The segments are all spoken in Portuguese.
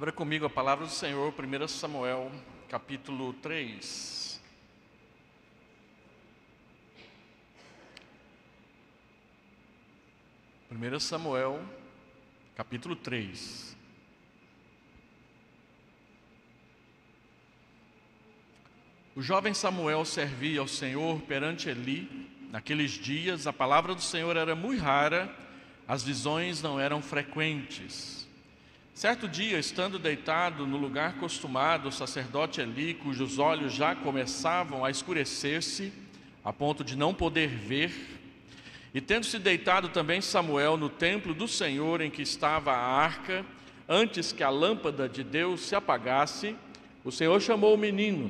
Abra comigo a palavra do Senhor, 1 Samuel, capítulo 3. Primeiro Samuel, capítulo 3. O jovem Samuel servia ao Senhor perante Eli. Naqueles dias, a palavra do Senhor era muito rara, as visões não eram frequentes. Certo dia, estando deitado no lugar costumado, o sacerdote Eli, cujos olhos já começavam a escurecer-se, a ponto de não poder ver, e tendo-se deitado também Samuel no templo do Senhor em que estava a arca, antes que a lâmpada de Deus se apagasse, o Senhor chamou o menino: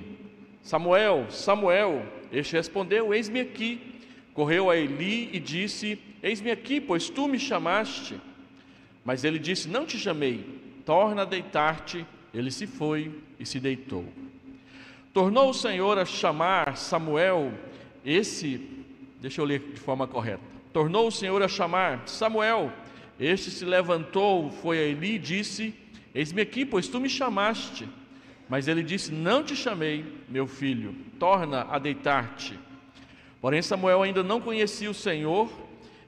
Samuel, Samuel. Este respondeu: eis-me aqui. Correu a Eli e disse: eis-me aqui, pois tu me chamaste. Mas ele disse: não te chamei, torna a deitar-te. Ele se foi e se deitou. Tornou o Senhor a chamar Samuel. Deixa eu ler de forma correta. Tornou o Senhor a chamar Samuel. Este se levantou, foi a Eli e disse: eis-me aqui, pois tu me chamaste. Mas ele disse: não te chamei, meu filho, torna a deitar-te. Porém Samuel ainda não conhecia o Senhor,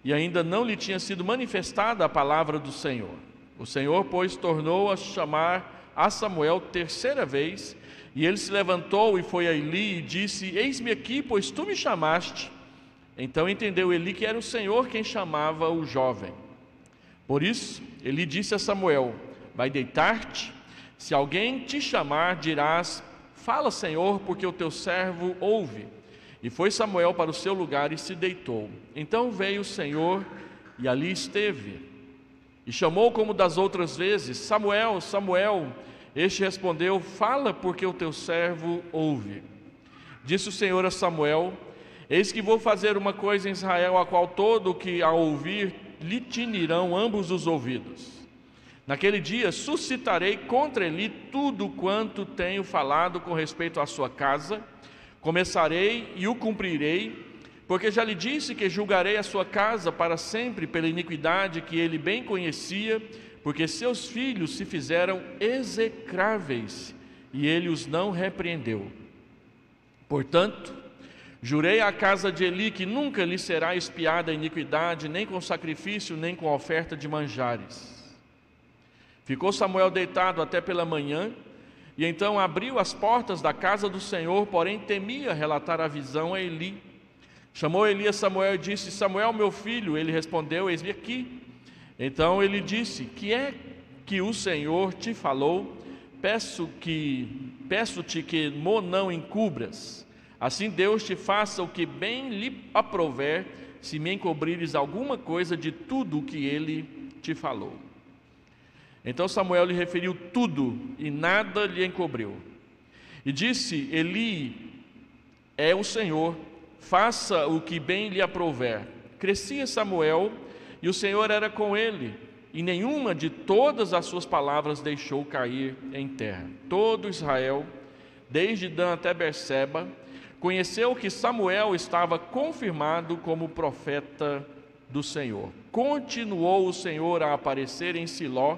e ainda não lhe tinha sido manifestada a palavra do Senhor. O Senhor, pois, tornou a chamar a Samuel terceira vez, e ele se levantou e foi a Eli e disse: eis-me aqui, pois tu me chamaste. Então entendeu Eli que era o Senhor quem chamava o jovem. Por isso, Eli disse a Samuel: vai deitar-te. Se alguém te chamar, dirás: fala, Senhor, porque o teu servo ouve. E foi Samuel para o seu lugar e se deitou. Então veio o Senhor e ali esteve. E chamou como das outras vezes: Samuel, Samuel. Este respondeu: fala, porque o teu servo ouve. Disse o Senhor a Samuel: eis que vou fazer uma coisa em Israel, a qual todo o que a ouvir lhe tinirão ambos os ouvidos. Naquele dia suscitarei contra ele tudo quanto tenho falado com respeito à sua casa. Começarei e o cumprirei, porque já lhe disse que julgarei a sua casa para sempre pela iniquidade que ele bem conhecia, porque seus filhos se fizeram execráveis e ele os não repreendeu. Portanto, jurei à casa de Eli que nunca lhe será expiada a iniquidade, nem com sacrifício, nem com oferta de manjares. Ficou Samuel deitado até pela manhã, e então abriu as portas da casa do Senhor, porém temia relatar a visão a Eli. Chamou Eli a Samuel e disse: Samuel, meu filho. Ele respondeu: eis-me aqui. Então ele disse: que é que o Senhor te falou? Peço-te que não encubras. Assim Deus te faça o que bem lhe aprouver, se me encobrires alguma coisa de tudo o que ele te falou. Então Samuel lhe referiu tudo e nada lhe encobriu. E disse: Eli é o Senhor, faça o que bem lhe aprouver. Crescia Samuel e o Senhor era com ele, e nenhuma de todas as suas palavras deixou cair em terra. Todo Israel, desde Dan até Berseba, conheceu que Samuel estava confirmado como profeta do Senhor. Continuou o Senhor a aparecer em Siló,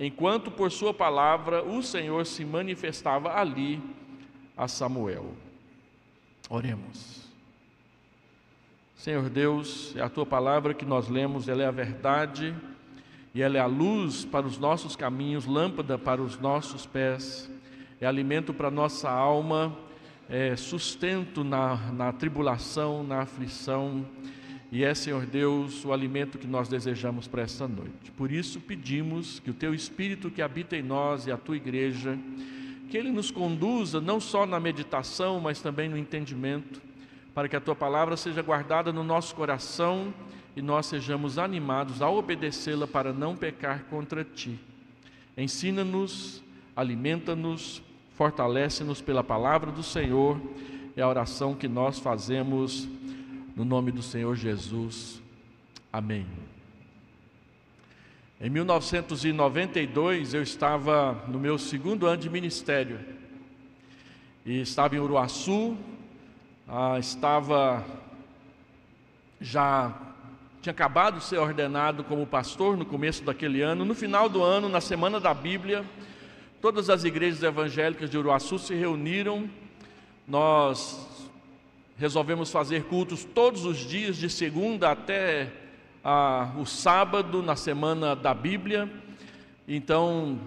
enquanto por sua palavra o Senhor se manifestava ali a Samuel. Oremos. Senhor Deus, é a tua palavra que nós lemos, ela é a verdade e ela é a luz para os nossos caminhos, lâmpada para os nossos pés, é alimento para a nossa alma, é sustento na tribulação, na aflição. E é, Senhor Deus, o alimento que nós desejamos para esta noite. Por isso pedimos que o Teu Espírito que habita em nós e a Tua igreja, que Ele nos conduza não só na meditação, mas também no entendimento, para que a Tua palavra seja guardada no nosso coração e nós sejamos animados a obedecê-la para não pecar contra Ti. Ensina-nos, alimenta-nos, fortalece-nos pela palavra do Senhor. É a oração que nós fazemos no nome do Senhor Jesus. Amém. Em 1992, eu estava no meu segundo ano de ministério. E estava em Uruaçu, tinha acabado de ser ordenado como pastor no começo daquele ano. No final do ano, na Semana da Bíblia, todas as igrejas evangélicas de Uruaçu se reuniram. Nós resolvemos fazer cultos todos os dias, de segunda até o sábado, na semana da Bíblia. Então,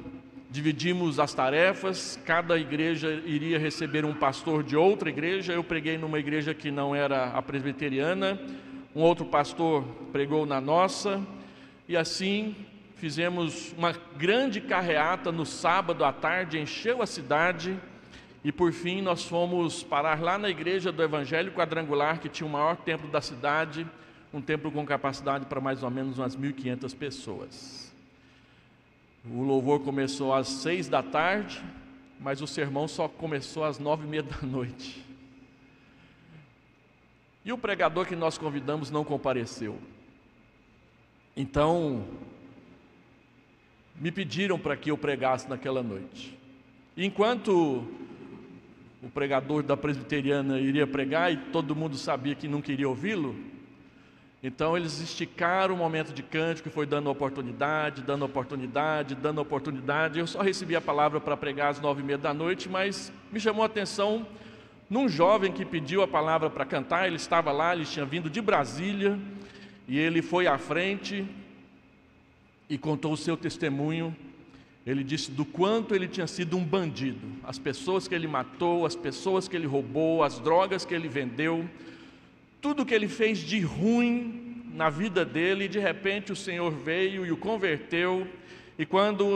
dividimos as tarefas, cada igreja iria receber um pastor de outra igreja. Eu preguei numa igreja que não era a presbiteriana, um outro pastor pregou na nossa, e assim fizemos uma grande carreata no sábado à tarde, encheu a cidade, e por fim nós fomos parar lá na igreja do Evangelho Quadrangular, que tinha o maior templo da cidade, um templo com capacidade para mais ou menos umas 1.500 pessoas. O louvor começou às 6 da tarde, mas o sermão só começou às 9h30 da noite. E o pregador que nós convidamos não compareceu. Então, me pediram para que eu pregasse naquela noite. Enquanto o pregador da presbiteriana iria pregar e todo mundo sabia que não queria ouvi-lo, então eles esticaram o momento de cântico, foi dando oportunidade. Eu só recebi a palavra para pregar às 9h30 da noite, mas me chamou a atenção num jovem que pediu a palavra para cantar. Ele estava lá, ele tinha vindo de Brasília, e ele foi à frente e contou o seu testemunho. Ele disse do quanto ele tinha sido um bandido, as pessoas que ele matou, as pessoas que ele roubou, as drogas que ele vendeu, tudo que ele fez de ruim na vida dele. E de repente o Senhor veio e o converteu. E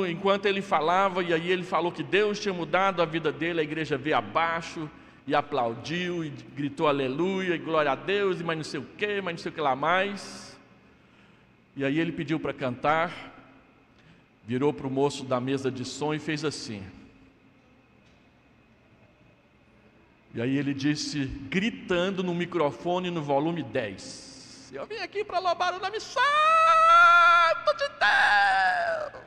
enquanto ele falava, e aí ele falou que Deus tinha mudado a vida dele, a igreja veio abaixo e aplaudiu e gritou aleluia e glória a Deus, e mais não sei o que lá mais. E aí ele pediu para cantar, virou para o moço da mesa de som e fez assim. E aí ele disse, gritando no microfone no volume 10: eu vim aqui para louvar o nome santo de Deus.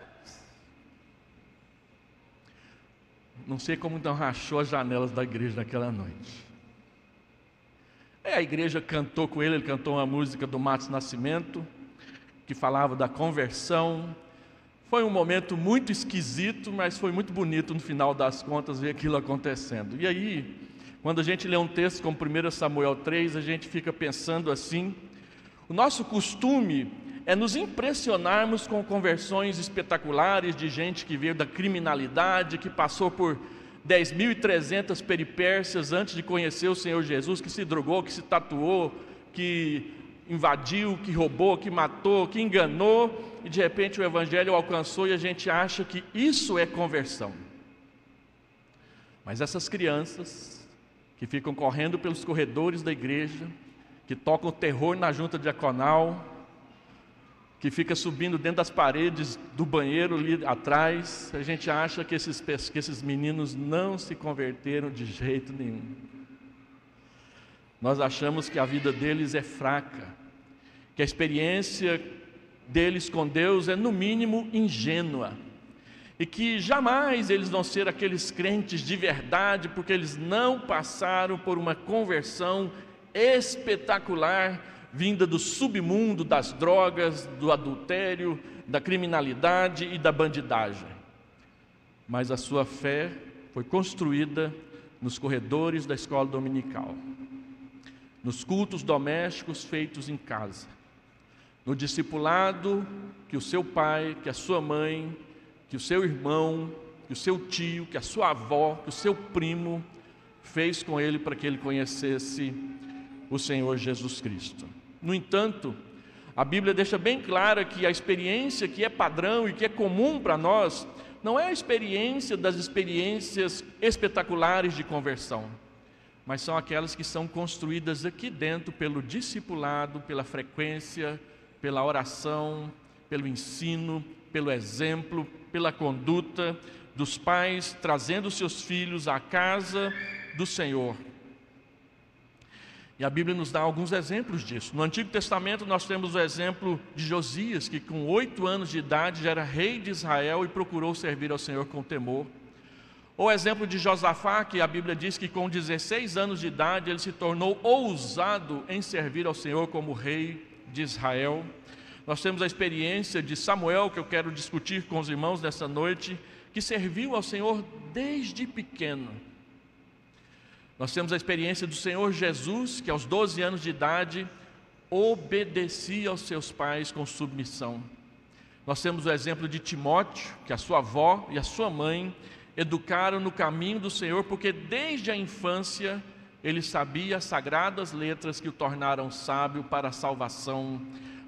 Não sei como não rachou as janelas da igreja naquela noite. A igreja cantou com ele cantou uma música do Matos Nascimento, que falava da conversão. Foi um momento muito esquisito, mas foi muito bonito no final das contas ver aquilo acontecendo. E aí, quando a gente lê um texto como 1 Samuel 3, a gente fica pensando assim: o nosso costume é nos impressionarmos com conversões espetaculares de gente que veio da criminalidade, que passou por 10.300 peripécias antes de conhecer o Senhor Jesus, que se drogou, que se tatuou, que invadiu, que roubou, que matou, que enganou, e de repente o Evangelho o alcançou e a gente acha que isso é conversão. Mas essas crianças que ficam correndo pelos corredores da igreja, que tocam terror na junta diaconal, que fica subindo dentro das paredes do banheiro ali atrás, a gente acha que esses meninos não se converteram de jeito nenhum. Nós achamos que a vida deles é fraca, que a experiência deles com Deus é no mínimo ingênua, e que jamais eles vão ser aqueles crentes de verdade, porque eles não passaram por uma conversão espetacular, vinda do submundo, das drogas, do adultério, da criminalidade e da bandidagem. Mas a sua fé foi construída nos corredores da escola dominical, nos cultos domésticos feitos em casa, no discipulado que o seu pai, que a sua mãe, que o seu irmão, que o seu tio, que a sua avó, que o seu primo fez com ele para que ele conhecesse o Senhor Jesus Cristo. No entanto, a Bíblia deixa bem clara que a experiência que é padrão e que é comum para nós não é a experiência das experiências espetaculares de conversão, mas são aquelas que são construídas aqui dentro pelo discipulado, pela frequência, pela oração, pelo ensino, pelo exemplo, pela conduta dos pais trazendo seus filhos à casa do Senhor. E a Bíblia nos dá alguns exemplos disso. No Antigo Testamento nós temos o exemplo de Josias, que com 8 anos de idade já era rei de Israel e procurou servir ao Senhor com temor. Ou o exemplo de Josafá, que a Bíblia diz que com 16 anos de idade ele se tornou ousado em servir ao Senhor como rei de Israel. Nós temos a experiência de Samuel, que eu quero discutir com os irmãos nessa noite, que serviu ao Senhor desde pequeno. Nós temos a experiência do Senhor Jesus, que aos 12 anos de idade obedecia aos seus pais com submissão. Nós temos o exemplo de Timóteo, que a sua avó e a sua mãe educaram no caminho do Senhor, porque desde a infância ele sabia as sagradas letras que o tornaram sábio para a salvação,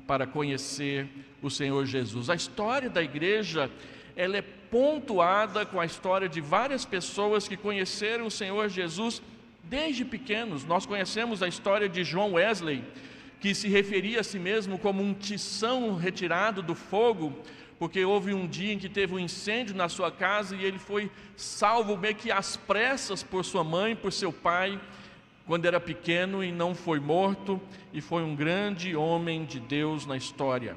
para conhecer o Senhor Jesus. A história da igreja, ela é pontuada com a história de várias pessoas que conheceram o Senhor Jesus desde pequenos. Nós conhecemos a história de John Wesley, que se referia a si mesmo como um tição retirado do fogo, porque houve um dia em que teve um incêndio na sua casa e ele foi salvo meio que às pressas por sua mãe, por seu pai, quando era pequeno, e não foi morto, e foi um grande homem de Deus na história.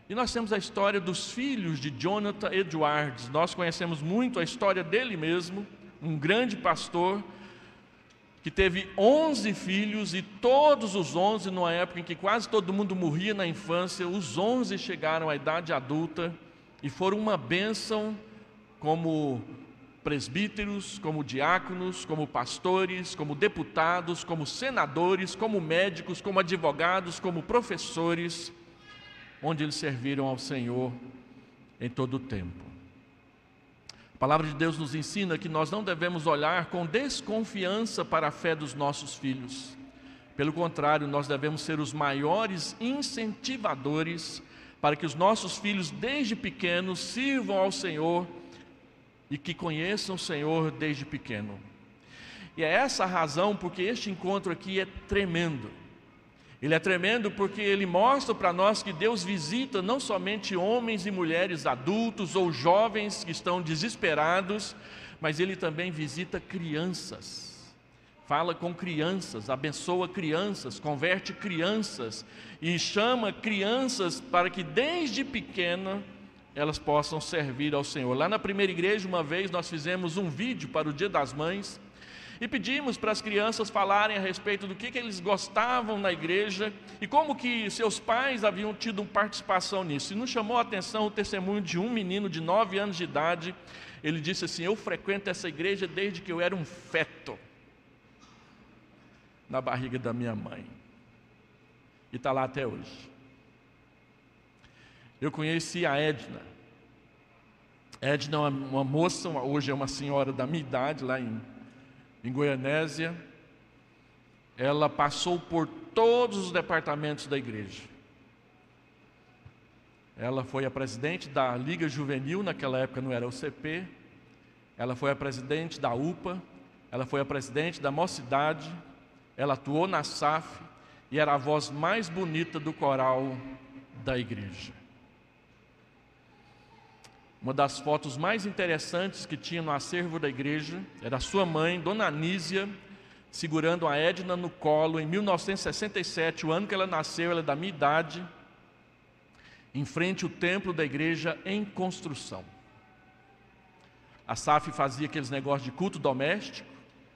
E nós temos a história dos filhos de Jonathan Edwards. Nós conhecemos muito a história dele mesmo, um grande pastor, que teve 11 filhos, e todos os 11, numa época em que quase todo mundo morria na infância, os 11 chegaram à idade adulta e foram uma bênção como presbíteros, como diáconos, como pastores, como deputados, como senadores, como médicos, como advogados, como professores, onde eles serviram ao Senhor em todo o tempo. A palavra de Deus nos ensina que nós não devemos olhar com desconfiança para a fé dos nossos filhos. Pelo contrário, nós devemos ser os maiores incentivadores para que os nossos filhos desde pequenos sirvam ao Senhor e que conheçam o Senhor desde pequeno. E é essa a razão porque este encontro aqui é tremendo. Ele é tremendo porque ele mostra para nós que Deus visita não somente homens e mulheres adultos ou jovens que estão desesperados, mas ele também visita crianças. Fala com crianças, abençoa crianças, converte crianças e chama crianças para que desde pequena elas possam servir ao Senhor. Lá na primeira igreja, uma vez, nós fizemos um vídeo para o Dia das Mães e pedimos para as crianças falarem a respeito do que eles gostavam na igreja e como que seus pais haviam tido participação nisso. E nos chamou a atenção o testemunho de um menino de 9 anos de idade. Ele disse assim: eu frequento essa igreja desde que eu era um feto na barriga da minha mãe. E está lá até hoje. Eu conheci a Edna. Edna é uma moça, hoje é uma senhora da minha idade, lá em Goianésia. Ela passou por todos os departamentos da igreja. Ela foi a presidente da Liga Juvenil, naquela época não era o CP. Ela foi a presidente da UPA. Ela foi a presidente da Mocidade. Ela atuou na SAF e era a voz mais bonita do coral da igreja. Uma das fotos mais interessantes que tinha no acervo da igreja era a sua mãe, Dona Anísia, segurando a Edna no colo em 1967, o ano que ela nasceu, ela é da minha idade, em frente ao templo da igreja em construção. A SAF fazia aqueles negócios de culto doméstico,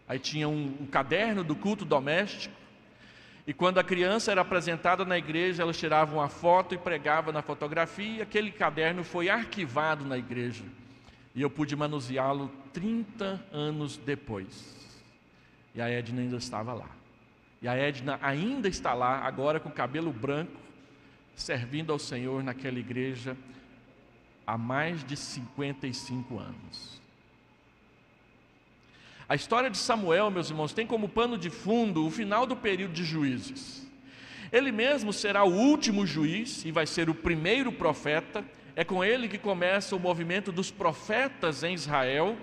aí tinha um caderno do culto doméstico, e quando a criança era apresentada na igreja, elas tiravam uma foto e pregavam na fotografia, e aquele caderno foi arquivado na igreja. E eu pude manuseá-lo 30 anos depois. E a Edna ainda estava lá. E a Edna ainda está lá, agora com cabelo branco, servindo ao Senhor naquela igreja há mais de 55 anos. A história de Samuel, meus irmãos, tem como pano de fundo o final do período de juízes. Ele mesmo será o último juiz e vai ser o primeiro profeta. É com ele que começa o movimento dos profetas em Israel.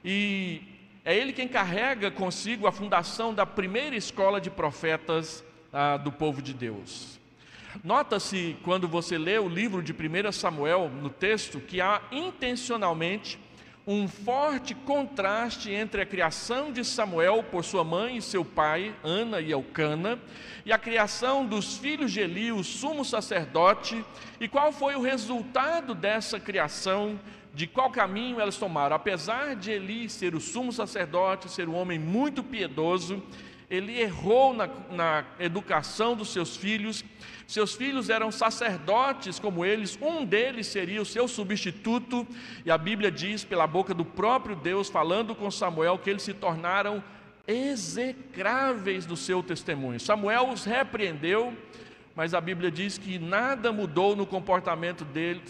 E é ele quem carrega consigo a fundação da primeira escola de profetas do povo de Deus. Nota-se, quando você lê o livro de 1 Samuel, no texto, que há intencionalmente um forte contraste entre a criação de Samuel por sua mãe e seu pai, Ana e Elcana, e a criação dos filhos de Eli, o sumo sacerdote, e qual foi o resultado dessa criação, de qual caminho elas tomaram. Apesar de Eli ser o sumo sacerdote, ser um homem muito piedoso, Eli errou na educação dos seus filhos. Seus filhos eram sacerdotes como eles, um deles seria o seu substituto, e a Bíblia diz, pela boca do próprio Deus, falando com Samuel, que eles se tornaram execráveis do seu testemunho. Samuel os repreendeu, mas a Bíblia diz que nada mudou no comportamento dele.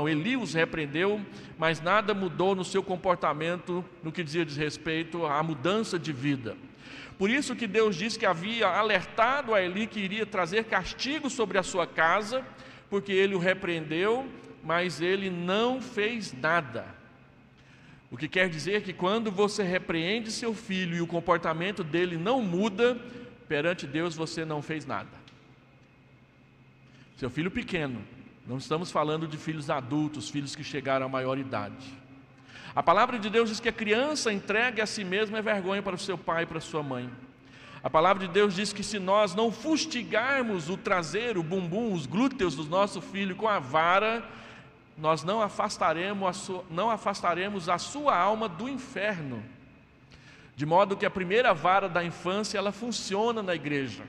Eli os repreendeu, mas nada mudou no seu comportamento, no que dizia respeito à mudança de vida. Por isso que Deus disse que havia alertado a Eli que iria trazer castigo sobre a sua casa, porque ele o repreendeu, mas ele não fez nada. O que quer dizer que quando você repreende seu filho e o comportamento dele não muda, perante Deus você não fez nada. Seu filho pequeno, não estamos falando de filhos adultos, filhos que chegaram à maioridade. A palavra de Deus diz que a criança entregue a si mesma é vergonha para o seu pai e para a sua mãe. A palavra de Deus diz que se nós não fustigarmos o traseiro, o bumbum, os glúteos do nosso filho com a vara, nós não afastaremos a sua alma do inferno. De modo que a primeira vara da infância, ela funciona na igreja.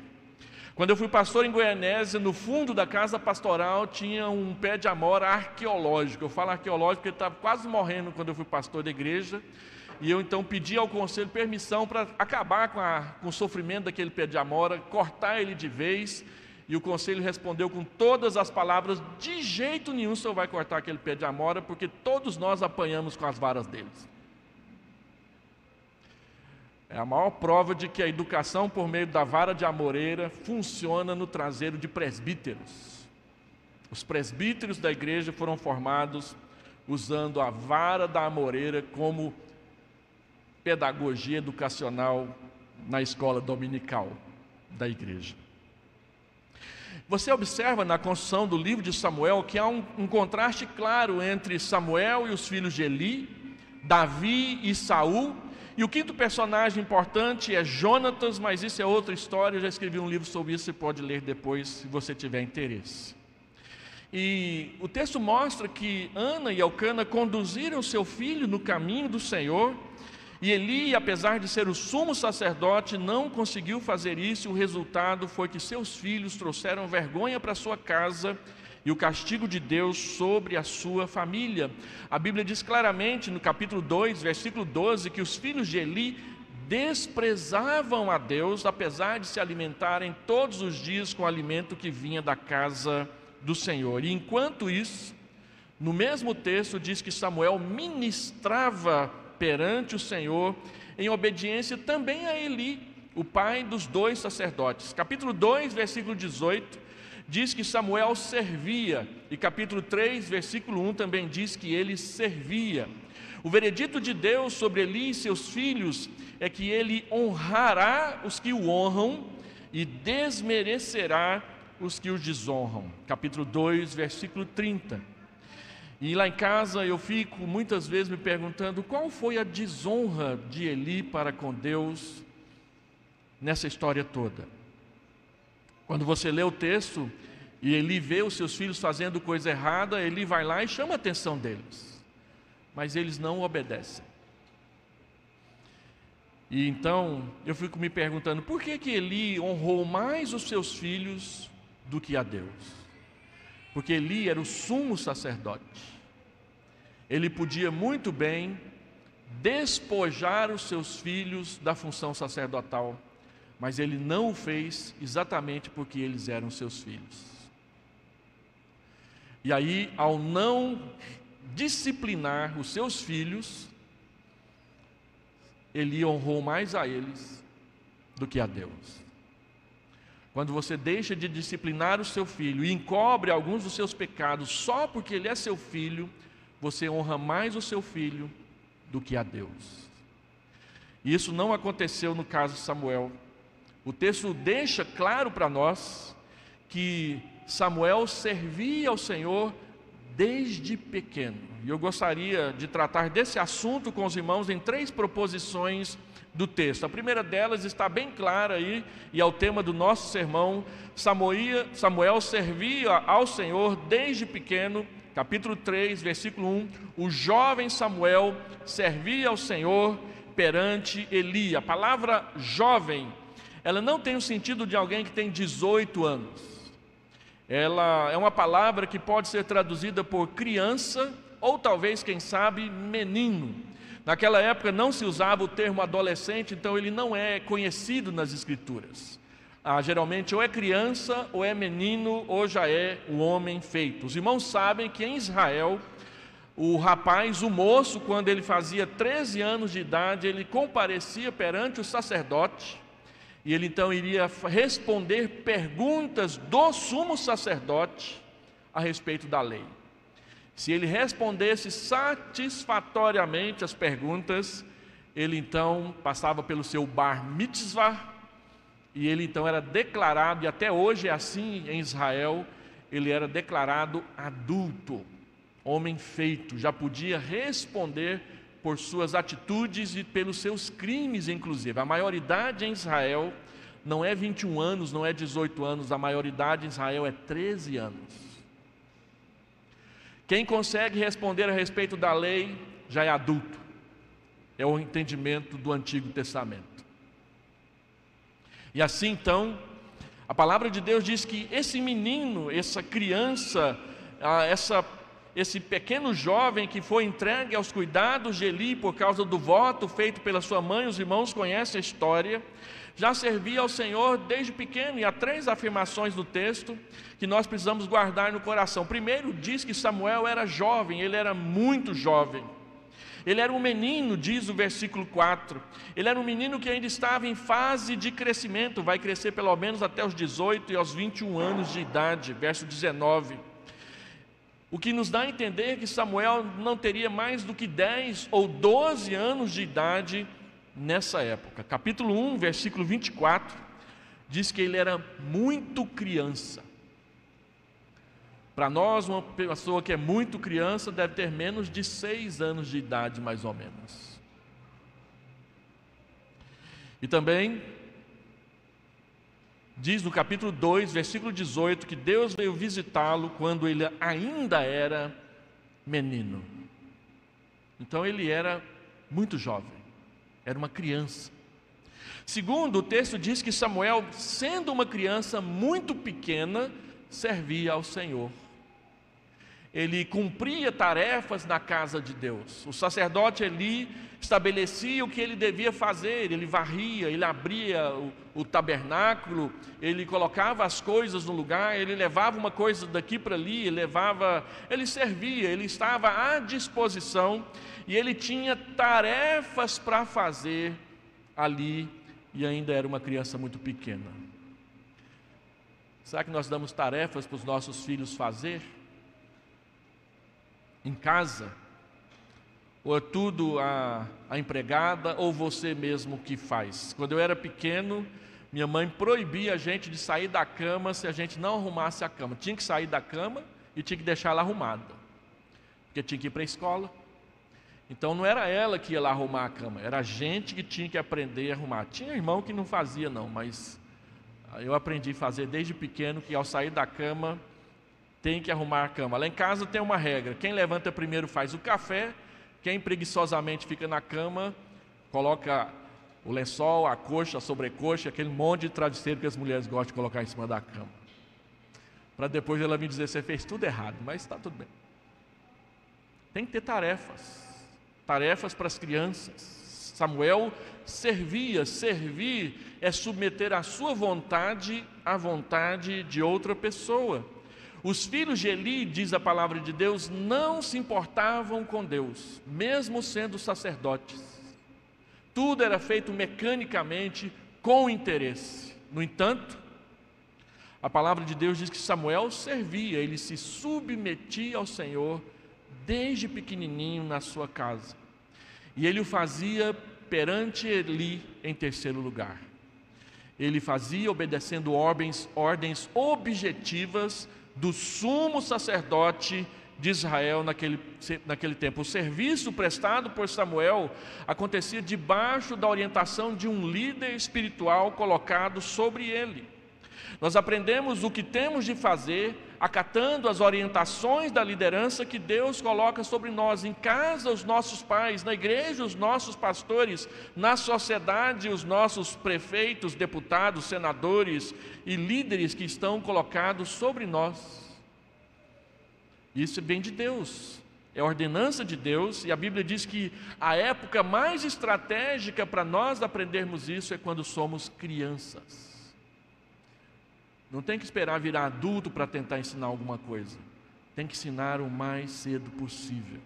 Quando eu fui pastor em Goianésia, no fundo da casa pastoral tinha um pé de amora arqueológico. Eu falo arqueológico porque ele estava quase morrendo quando eu fui pastor da igreja. E eu então pedi ao conselho permissão para acabar com o sofrimento daquele pé de amora, cortar ele de vez. E o conselho respondeu com todas as palavras: de jeito nenhum o senhor vai cortar aquele pé de amora, porque todos nós apanhamos com as varas deles. É a maior prova de que a educação por meio da vara de amoreira funciona no traseiro de presbíteros. Os presbíteros da igreja foram formados usando a vara da amoreira como pedagogia educacional na escola dominical da igreja. Você observa na construção do livro de Samuel que há um contraste claro entre Samuel e os filhos de Eli, Davi e Saul. E o quinto personagem importante é Jonatas, mas isso é outra história. Eu já escrevi um livro sobre isso, você pode ler depois, se você tiver interesse. E o texto mostra que Ana e Elcana conduziram seu filho no caminho do Senhor, e Eli, apesar de ser o sumo sacerdote, não conseguiu fazer isso. O resultado foi que seus filhos trouxeram vergonha para sua casa e o castigo de Deus sobre a sua família. A Bíblia diz claramente no capítulo 2, versículo 12, que os filhos de Eli desprezavam a Deus, apesar de se alimentarem todos os dias com o alimento que vinha da casa do Senhor. E enquanto isso, no mesmo texto diz que Samuel ministrava perante o Senhor, em obediência também a Eli, o pai dos dois sacerdotes. Capítulo 2, versículo 18, diz que Samuel servia, e capítulo 3, versículo 1 também diz que ele servia. O veredito de Deus sobre Eli e seus filhos é que ele honrará os que o honram e desmerecerá os que os desonram. Capítulo 2, versículo 30. E lá em casa eu fico muitas vezes me perguntando qual foi a desonra de Eli para com Deus nessa história toda. Quando você lê o texto e Eli vê os seus filhos fazendo coisa errada, Eli vai lá e chama a atenção deles, mas eles não obedecem. E então eu fico me perguntando por que Eli honrou mais os seus filhos do que a Deus? Porque Eli era o sumo sacerdote. Ele podia muito bem despojar os seus filhos da função sacerdotal, mas ele não o fez exatamente porque eles eram seus filhos. E aí, ao não disciplinar os seus filhos, Eli honrou mais a eles do que a Deus. Quando você deixa de disciplinar o seu filho e encobre alguns dos seus pecados só porque ele é seu filho, você honra mais o seu filho do que a Deus. E isso não aconteceu no caso de Samuel. O texto deixa claro para nós que Samuel servia ao Senhor desde pequeno. E eu gostaria de tratar desse assunto com os irmãos em 3 proposições do texto. A primeira delas está bem clara aí, e é o tema do nosso sermão. Samuel servia ao Senhor desde pequeno. Capítulo 3, versículo 1. O jovem Samuel servia ao Senhor perante Eli. A palavra jovem ela não tem o sentido de alguém que tem 18 anos. Ela é uma palavra que pode ser traduzida por criança ou talvez, quem sabe, menino. Naquela época não se usava o termo adolescente, então ele não é conhecido nas Escrituras. Geralmente ou é criança, ou é menino, ou já é o homem feito. Os irmãos sabem que em Israel, o rapaz, o moço, quando ele fazia 13 anos de idade, ele comparecia perante o sacerdote, e ele então iria responder perguntas do sumo sacerdote a respeito da lei. Se ele respondesse satisfatoriamente as perguntas, ele então passava pelo seu bar mitzvah, e ele então era declarado, e até hoje é assim em Israel, ele era declarado adulto, homem feito, já podia responder por suas atitudes e pelos seus crimes, inclusive. A maioridade em Israel não é 21 anos, não é 18 anos, a maioridade em Israel é 13 anos. Quem consegue responder a respeito da lei já é adulto. É o entendimento do Antigo Testamento. E assim então, a palavra de Deus diz que esse menino, essa criança, esse pequeno jovem que foi entregue aos cuidados de Eli por causa do voto feito pela sua mãe, os irmãos conhecem a história, já servia ao Senhor desde pequeno. E há 3 afirmações do texto que nós precisamos guardar no coração. Primeiro, diz que Samuel era jovem, ele era muito jovem. Ele era um menino, diz o versículo 4. Ele era um menino que ainda estava em fase de crescimento, vai crescer pelo menos até os 18 e aos 21 anos de idade, verso 19. O que nos dá a entender que Samuel não teria mais do que 10 ou 12 anos de idade nessa época. Capítulo 1, versículo 24, diz que ele era muito criança. Para nós, uma pessoa que é muito criança deve ter menos de 6 anos de idade, mais ou menos. E também diz no capítulo 2, versículo 18, que Deus veio visitá-lo quando ele ainda era menino. Então ele era muito jovem, era uma criança. Segundo, o texto diz que Samuel, sendo uma criança muito pequena, servia ao Senhor. Ele cumpria tarefas na casa de Deus. O sacerdote Eli estabelecia o que ele devia fazer. Ele varria, ele abria o tabernáculo, ele colocava as coisas no lugar, ele levava uma coisa daqui para ali, ele servia, ele estava à disposição, e ele tinha tarefas para fazer ali, e ainda era uma criança muito pequena. Será que nós damos tarefas para os nossos filhos fazer? Em casa? Ou é tudo a empregada ou você mesmo que faz? Quando eu era pequeno, minha mãe proibia a gente de sair da cama se a gente não arrumasse a cama. Tinha que sair da cama e tinha que deixar ela arrumada, porque tinha que ir para a escola. Então não era ela que ia lá arrumar a cama, era a gente que tinha que aprender a arrumar. Tinha irmão que não fazia não, mas eu aprendi a fazer desde pequeno, que ao sair da cama tem que arrumar a cama. Lá em casa tem uma regra: quem levanta primeiro faz o café, quem preguiçosamente fica na cama, coloca o lençol, a coxa, a sobrecoxa, aquele monte de travesseiro que as mulheres gostam de colocar em cima da cama, para depois ela me dizer: você fez tudo errado, mas está tudo bem. Tem que ter tarefas para as crianças. Samuel servia. Servir é submeter a sua vontade à vontade de outra pessoa. Os filhos de Eli, diz a palavra de Deus, não se importavam com Deus, mesmo sendo sacerdotes. Tudo era feito mecanicamente, com interesse. No entanto, a palavra de Deus diz que Samuel servia, ele se submetia ao Senhor desde pequenininho na sua casa. E ele o fazia perante Eli em terceiro lugar. Ele fazia obedecendo ordens objetivas do sumo sacerdote de Israel naquele tempo. O serviço prestado por Samuel acontecia debaixo da orientação de um líder espiritual colocado sobre ele. Nós aprendemos o que temos de fazer acatando as orientações da liderança que Deus coloca sobre nós, em casa os nossos pais, na igreja os nossos pastores, na sociedade os nossos prefeitos, deputados, senadores e líderes que estão colocados sobre nós. Isso vem de Deus, é a ordenança de Deus, e a Bíblia diz que a época mais estratégica para nós aprendermos isso é quando somos crianças. Não tem que esperar virar adulto para tentar ensinar alguma coisa. Tem que ensinar o mais cedo possível.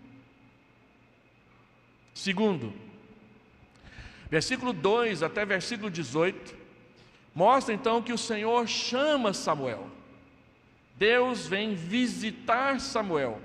Segundo, versículo 2 até versículo 18, mostra então que o Senhor chama Samuel. Deus vem visitar Samuel.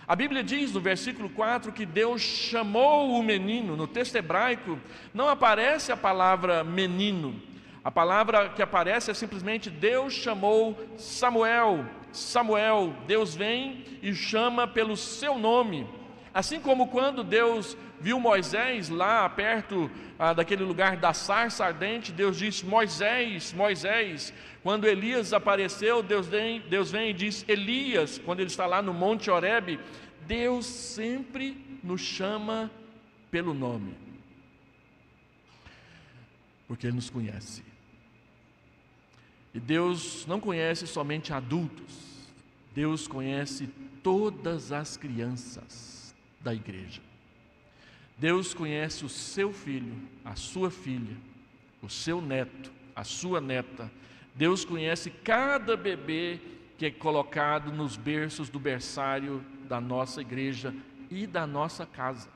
A Bíblia diz no versículo 4 que Deus chamou o menino. No texto hebraico não aparece a palavra menino. A palavra que aparece é simplesmente Deus chamou Samuel. Samuel, Deus vem e chama pelo seu nome. Assim como quando Deus viu Moisés lá perto daquele lugar da sarça ardente, Deus disse: Moisés, Moisés. Quando Elias apareceu, Deus vem e diz: Elias. Quando ele está lá no Monte Horebe, Deus sempre nos chama pelo nome, porque Ele nos conhece. E Deus não conhece somente adultos, Deus conhece todas as crianças da igreja. Deus conhece o seu filho, a sua filha, o seu neto, a sua neta. Deus conhece cada bebê que é colocado nos berços do berçário da nossa igreja e da nossa casa.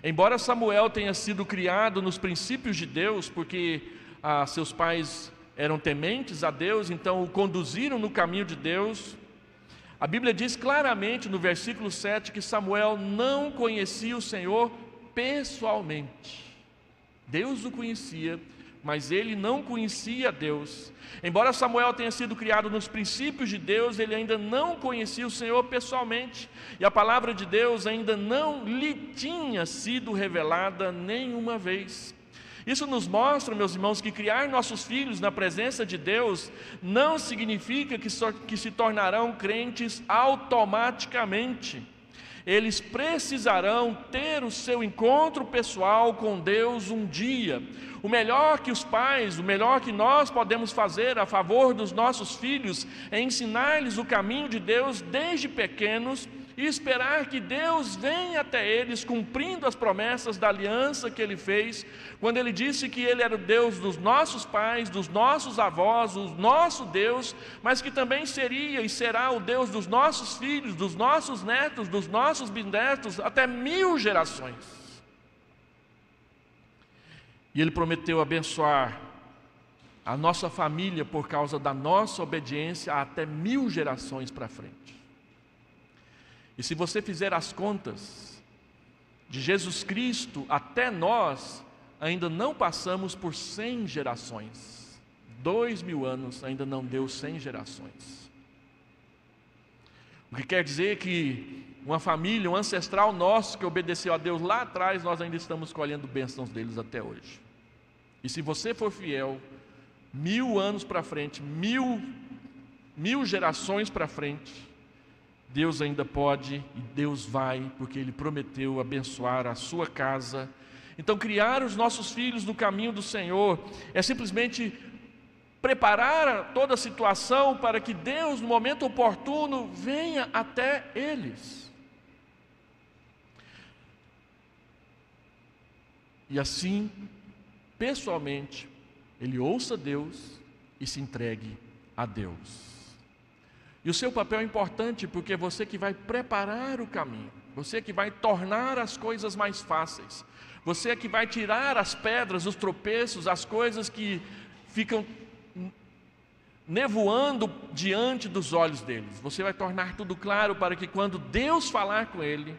Embora Samuel tenha sido criado nos princípios de Deus, porque seus pais eram tementes a Deus, então o conduziram no caminho de Deus, a Bíblia diz claramente no versículo 7 que Samuel não conhecia o Senhor pessoalmente. Deus o conhecia, mas ele não conhecia Deus. Embora Samuel tenha sido criado nos princípios de Deus, ele ainda não conhecia o Senhor pessoalmente, e a palavra de Deus ainda não lhe tinha sido revelada nenhuma vez. Isso nos mostra, meus irmãos, que criar nossos filhos na presença de Deus não significa que se tornarão crentes automaticamente. Eles precisarão ter o seu encontro pessoal com Deus um dia. O melhor que os pais, o melhor que nós podemos fazer a favor dos nossos filhos é ensinar-lhes o caminho de Deus desde pequenos e esperar que Deus venha até eles cumprindo as promessas da aliança que Ele fez, quando Ele disse que Ele era o Deus dos nossos pais, dos nossos avós, o nosso Deus, mas que também seria e será o Deus dos nossos filhos, dos nossos netos, dos nossos bisnetos, até 1000 gerações. E Ele prometeu abençoar a nossa família por causa da nossa obediência até 1000 gerações para frente. E se você fizer as contas, de Jesus Cristo até nós, ainda não passamos por 100 gerações. 2000 anos ainda não deu 100 gerações. O que quer dizer que uma família, um ancestral nosso que obedeceu a Deus lá atrás, nós ainda estamos colhendo bênçãos deles até hoje. E se você for fiel, 1000 anos para frente, 1000 gerações para frente, Deus ainda pode e Deus vai, porque Ele prometeu abençoar a sua casa. Então, criar os nossos filhos no caminho do Senhor é simplesmente preparar toda a situação para que Deus, no momento oportuno, venha até eles. E assim, pessoalmente, ele ouça Deus e se entregue a Deus. E o seu papel é importante, porque é você que vai preparar o caminho, você que vai tornar as coisas mais fáceis, você é que vai tirar as pedras, os tropeços, as coisas que ficam nevoando diante dos olhos deles. Você vai tornar tudo claro para que quando Deus falar com ele,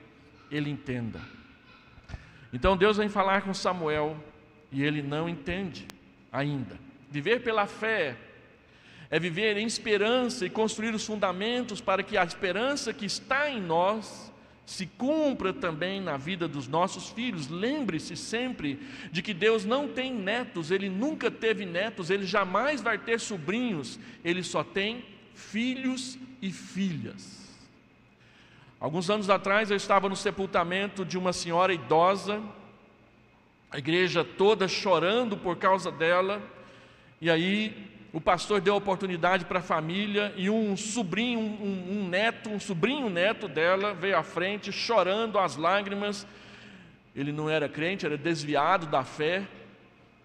ele entenda. Então Deus vem falar com Samuel e ele não entende ainda. Viver pela fé é viver em esperança e construir os fundamentos para que a esperança que está em nós se cumpra também na vida dos nossos filhos. Lembre-se sempre de que Deus não tem netos, Ele nunca teve netos, Ele jamais vai ter sobrinhos, Ele só tem filhos e filhas. Alguns anos atrás eu estava no sepultamento de uma senhora idosa, a igreja toda chorando por causa dela, e aí o pastor deu a oportunidade para a família, e um sobrinho neto dela veio à frente, chorando às lágrimas. Ele não era crente, era desviado da fé,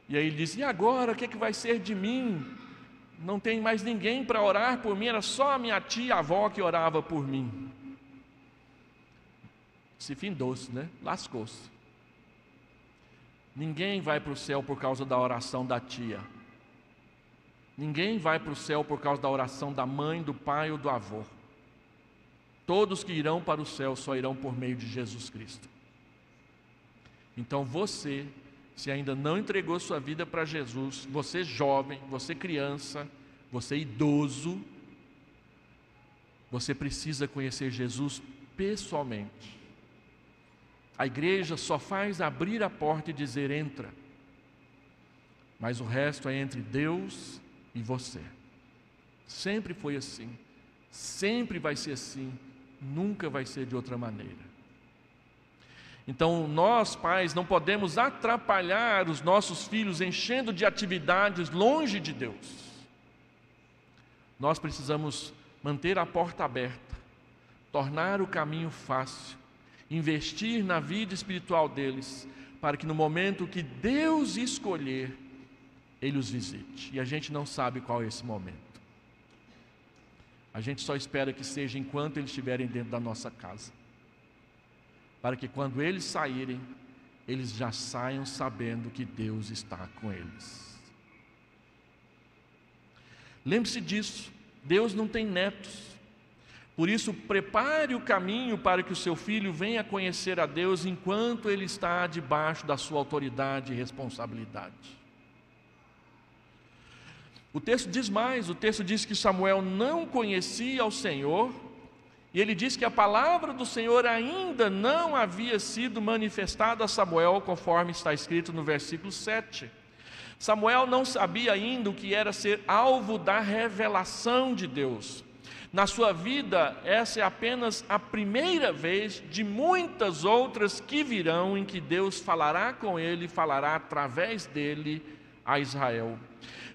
e aí ele disse: e agora, o que vai ser de mim? Não tem mais ninguém para orar por mim, era só a minha tia e a avó que orava por mim. Se findou-se, né? Lascou-se. Ninguém vai para o céu por causa da oração da tia. Ninguém vai para o céu por causa da oração da mãe, do pai ou do avô. Todos que irão para o céu só irão por meio de Jesus Cristo. Então você, se ainda não entregou sua vida para Jesus, você jovem, você criança, você idoso, você precisa conhecer Jesus pessoalmente. A igreja só faz abrir a porta e dizer: entra. Mas o resto é entre Deus e você. Sempre foi assim, sempre vai ser assim, nunca vai ser de outra maneira. Então nós, pais, não podemos atrapalhar os nossos filhos enchendo de atividades longe de Deus. Nós precisamos manter a porta aberta, tornar o caminho fácil, investir na vida espiritual deles, para que no momento que Deus escolher, Ele os visite. E a gente não sabe qual é esse momento. A gente só espera que seja enquanto eles estiverem dentro da nossa casa, para que quando eles saírem, eles já saiam sabendo que Deus está com eles. Lembre-se disso, Deus não tem netos. Por isso, prepare o caminho para que o seu filho venha conhecer a Deus enquanto ele está debaixo da sua autoridade e responsabilidade. O texto diz mais, o texto diz que Samuel não conhecia o Senhor, e ele diz que a palavra do Senhor ainda não havia sido manifestada a Samuel, conforme está escrito no versículo 7. Samuel não sabia ainda o que era ser alvo da revelação de Deus. Na sua vida, essa é apenas a primeira vez de muitas outras que virão, em que Deus falará com ele, falará através dele a Israel.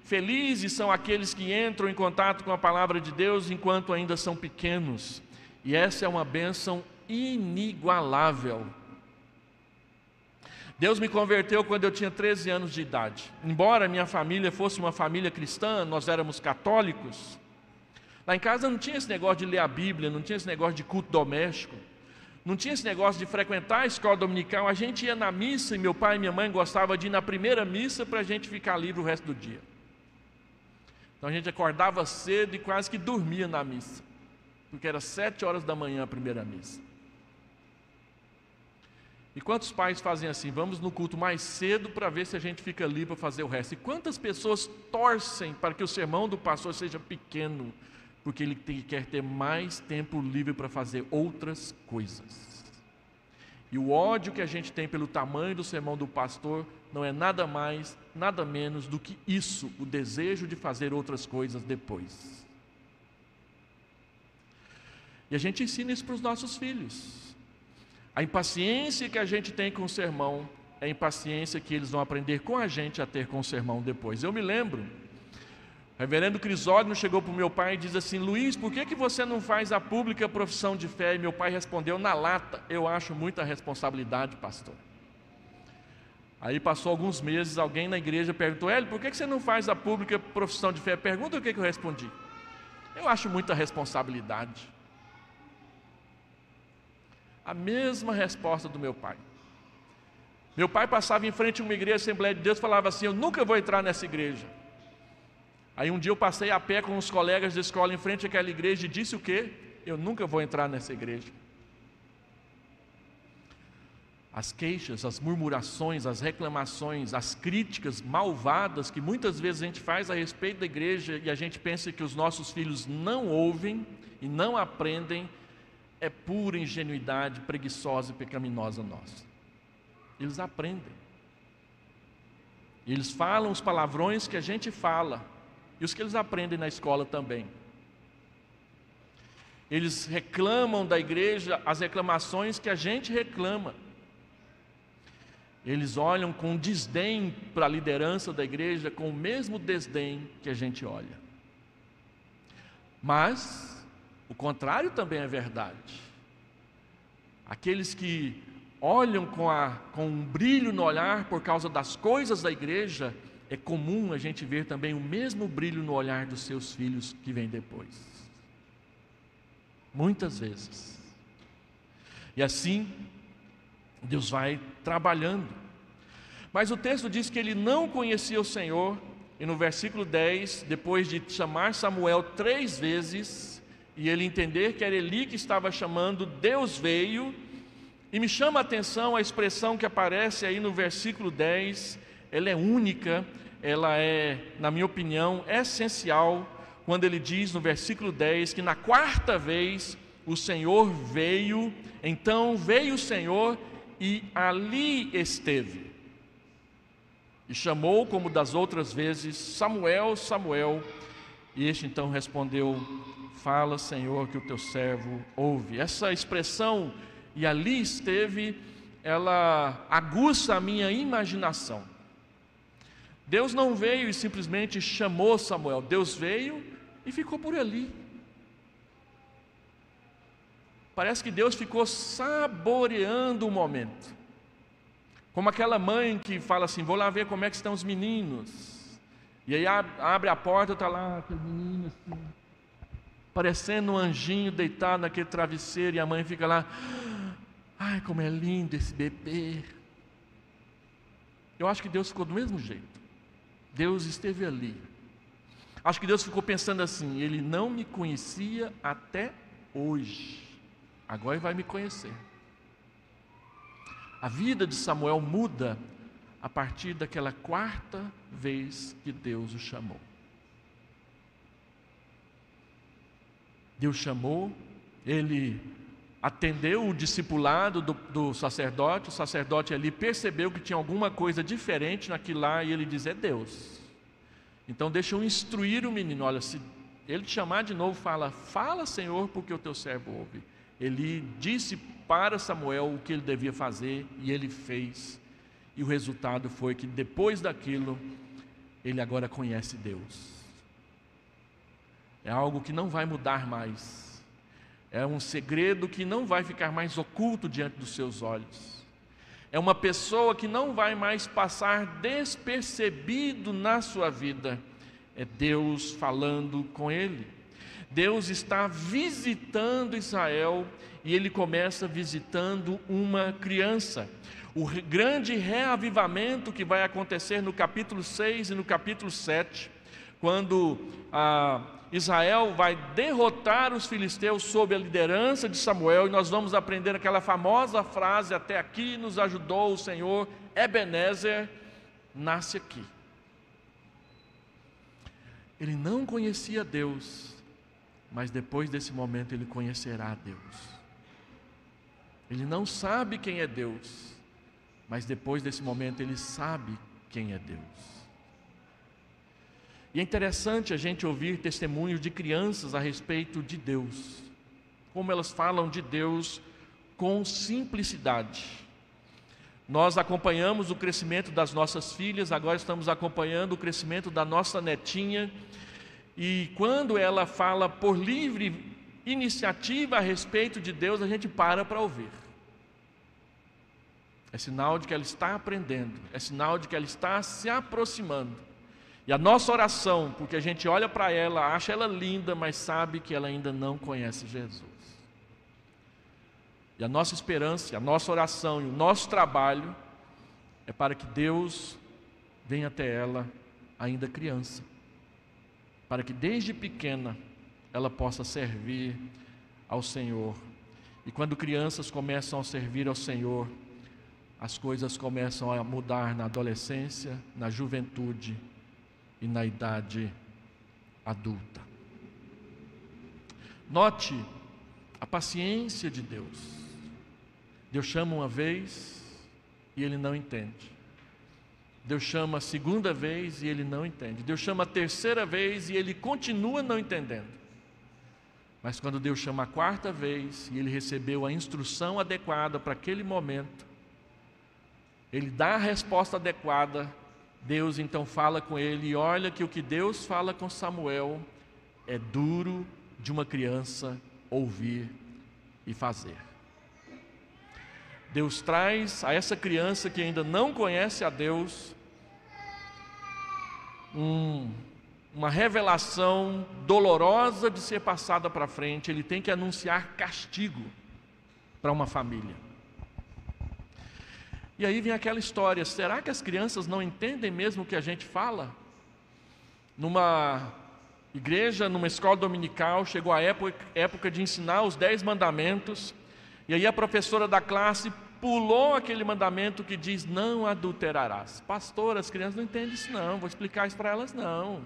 Felizes são aqueles que entram em contato com a palavra de Deus enquanto ainda são pequenos, e essa é uma bênção inigualável. Deus me converteu quando eu tinha 13 anos de idade. Embora minha família fosse uma família cristã, nós éramos católicos. Lá em casa não tinha esse negócio de ler a Bíblia, não tinha esse negócio de culto doméstico, não tinha esse negócio de frequentar a escola dominical. A gente ia na missa, e meu pai e minha mãe gostavam de ir na primeira missa para a gente ficar livre o resto do dia. Então a gente acordava cedo e quase que dormia na missa, porque era 7 horas da manhã a primeira missa. E quantos pais fazem assim? Vamos no culto mais cedo para ver se a gente fica livre para fazer o resto. E quantas pessoas torcem para que o sermão do pastor seja pequeno, porque ele quer ter mais tempo livre para fazer outras coisas. E o ódio que a gente tem pelo tamanho do sermão do pastor não é nada mais, nada menos do que isso, o desejo de fazer outras coisas depois. E a gente ensina isso para os nossos filhos. A impaciência que a gente tem com o sermão é a impaciência que eles vão aprender com a gente a ter com o sermão depois. Eu me lembro, o reverendo Crisóstomo chegou para o meu pai e diz assim: Luiz, por que você não faz a pública profissão de fé? E meu pai respondeu na lata: eu acho muita responsabilidade, pastor. Aí passou alguns meses, alguém na igreja perguntou: Hélio, por que você não faz a pública profissão de fé? Pergunta o que eu respondi: eu acho muita responsabilidade. A mesma resposta do meu pai. Meu pai passava em frente a uma igreja, Assembleia de Deus, falava assim: eu nunca vou entrar nessa igreja. Aí um dia eu passei a pé com uns colegas da escola em frente àquela igreja e disse o quê? Eu nunca vou entrar nessa igreja. As queixas, as murmurações, as reclamações, as críticas malvadas que muitas vezes a gente faz a respeito da igreja, e a gente pensa que os nossos filhos não ouvem e não aprendem, é pura ingenuidade preguiçosa e pecaminosa nossa. Eles aprendem. Eles falam os palavrões que a gente fala e os que eles aprendem na escola também. Eles reclamam da igreja as reclamações que a gente reclama. Eles olham com desdém para a liderança da igreja, com o mesmo desdém que a gente olha. Mas o contrário também é verdade. Aqueles que olham com um brilho no olhar por causa das coisas da igreja, é comum a gente ver também o mesmo brilho no olhar dos seus filhos que vem depois. Muitas vezes. E assim, Deus vai trabalhando. Mas o texto diz que ele não conhecia o Senhor, e no versículo 10, depois de chamar Samuel 3 vezes, e ele entender que era Eli que estava chamando, Deus veio. E me chama a atenção a expressão que aparece aí no versículo 10, ela é única, ela é, na minha opinião, essencial, quando ele diz no versículo 10, que na 4ª vez o Senhor veio, então veio o Senhor e ali esteve. E chamou, como das outras vezes, Samuel, Samuel, e este então respondeu: fala, Senhor, que o teu servo ouve. Essa expressão, e ali esteve, ela aguça a minha imaginação. Deus não veio e simplesmente chamou Samuel, Deus veio e ficou por ali. Parece que Deus ficou saboreando o momento, como aquela mãe que fala assim: vou lá ver como é que estão os meninos, e aí abre a porta, está lá aquele menino assim, parecendo um anjinho deitado naquele travesseiro, e a mãe fica lá: ai, como é lindo esse bebê. Eu acho que Deus ficou do mesmo jeito. Deus esteve ali. Acho que Deus ficou pensando assim: ele não me conhecia até hoje, agora ele vai me conhecer. A vida de Samuel muda a partir daquela 4ª vez que Deus o chamou. Deus chamou, ele atendeu o discipulado do sacerdote. O sacerdote ali percebeu que tinha alguma coisa diferente naquilo lá, e ele diz: é Deus. Então deixa eu instruir o menino. Olha, se ele te chamar de novo, fala, Senhor, porque o teu servo ouve. Ele disse para Samuel o que ele devia fazer, e ele fez. E o resultado foi que depois daquilo, ele agora conhece Deus. É algo que não vai mudar mais. É um segredo que não vai ficar mais oculto diante dos seus olhos. É uma pessoa que não vai mais passar despercebido na sua vida. É Deus falando com ele. Deus está visitando Israel, e ele começa visitando uma criança. O grande reavivamento que vai acontecer no capítulo 6 e no capítulo 7, quando Israel vai derrotar os filisteus sob a liderança de Samuel, e nós vamos aprender aquela famosa frase: até aqui nos ajudou o Senhor, Ebenezer, nasce aqui. Ele não conhecia Deus, mas depois desse momento ele conhecerá Deus. Ele não sabe quem é Deus, mas depois desse momento ele sabe quem é Deus. E é interessante a gente ouvir testemunhos de crianças a respeito de Deus, como elas falam de Deus com simplicidade. Nós acompanhamos o crescimento das nossas filhas, agora estamos acompanhando o crescimento da nossa netinha, e quando ela fala por livre iniciativa a respeito de Deus, a gente para ouvir. É sinal de que ela está aprendendo, é sinal de que ela está se aproximando. E a nossa oração, porque a gente olha para ela, acha ela linda, mas sabe que ela ainda não conhece Jesus. E a nossa esperança, a nossa oração e o nosso trabalho é para que Deus venha até ela ainda criança, para que desde pequena ela possa servir ao Senhor. E quando crianças começam a servir ao Senhor, as coisas começam a mudar na adolescência, na juventude e na idade adulta. Note A paciência de Deus. Deus chama uma vez e ele não entende. Deus chama a segunda vez e ele não entende. Deus chama a terceira vez e ele continua não entendendo. Mas quando Deus chama a quarta vez e ele recebeu a instrução adequada para aquele momento, ele dá a resposta adequada, Deus então fala com ele, e olha que o que Deus fala com Samuel é duro de uma criança ouvir e fazer. Deus traz a essa criança que ainda não conhece a Deus uma revelação dolorosa de ser passada para frente. Ele tem que anunciar castigo para uma família. E aí vem aquela história, será que as crianças não entendem mesmo o que a gente fala? Numa igreja, numa escola dominical, chegou a época de ensinar os 10 mandamentos, e aí a professora da classe pulou aquele mandamento que diz, não adulterarás. Pastor, as crianças não entendem isso não, vou explicar isso para elas não.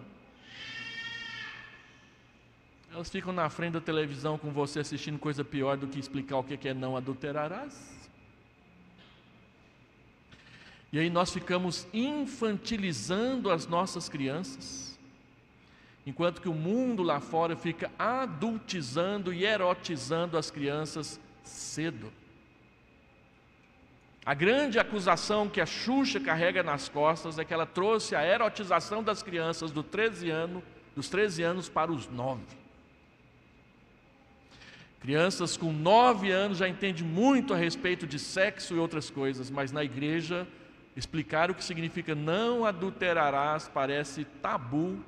Elas ficam na frente da televisão com você assistindo coisa pior do que explicar o que é não adulterarás. E aí nós ficamos infantilizando as nossas crianças, enquanto que o mundo lá fora fica adultizando e erotizando as crianças cedo. A grande acusação que a Xuxa carrega nas costas é que ela trouxe a erotização das crianças dos 13 anos para os 9. Crianças com 9 anos já entendem muito a respeito de sexo e outras coisas, mas na igreja explicar o que significa não adulterarás parece tabu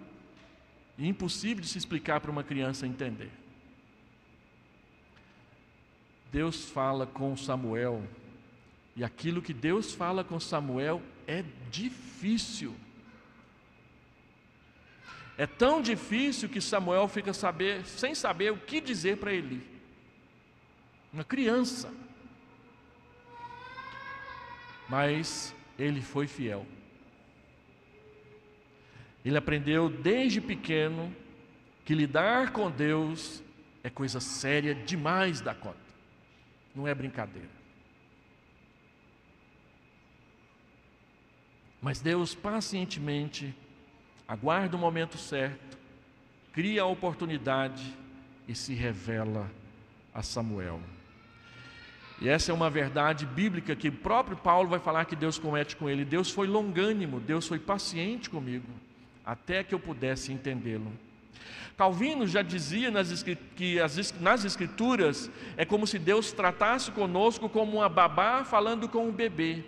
e impossível de se explicar para uma criança entender. Deus fala com Samuel, e aquilo que Deus fala com Samuel é difícil. É tão difícil que Samuel fica sem saber o que dizer para Eli. Uma criança. Mas ele foi fiel. Ele aprendeu desde pequeno que lidar com Deus é coisa séria demais da conta. Não é brincadeira. Mas Deus pacientemente aguarda o momento certo, cria a oportunidade e se revela a Samuel. E essa é uma verdade bíblica que o próprio Paulo vai falar que Deus comete com ele. Deus foi longânimo, Deus foi paciente comigo, até que eu pudesse entendê-lo. Calvino já dizia que nas Escrituras é como se Deus tratasse conosco como uma babá falando com um bebê.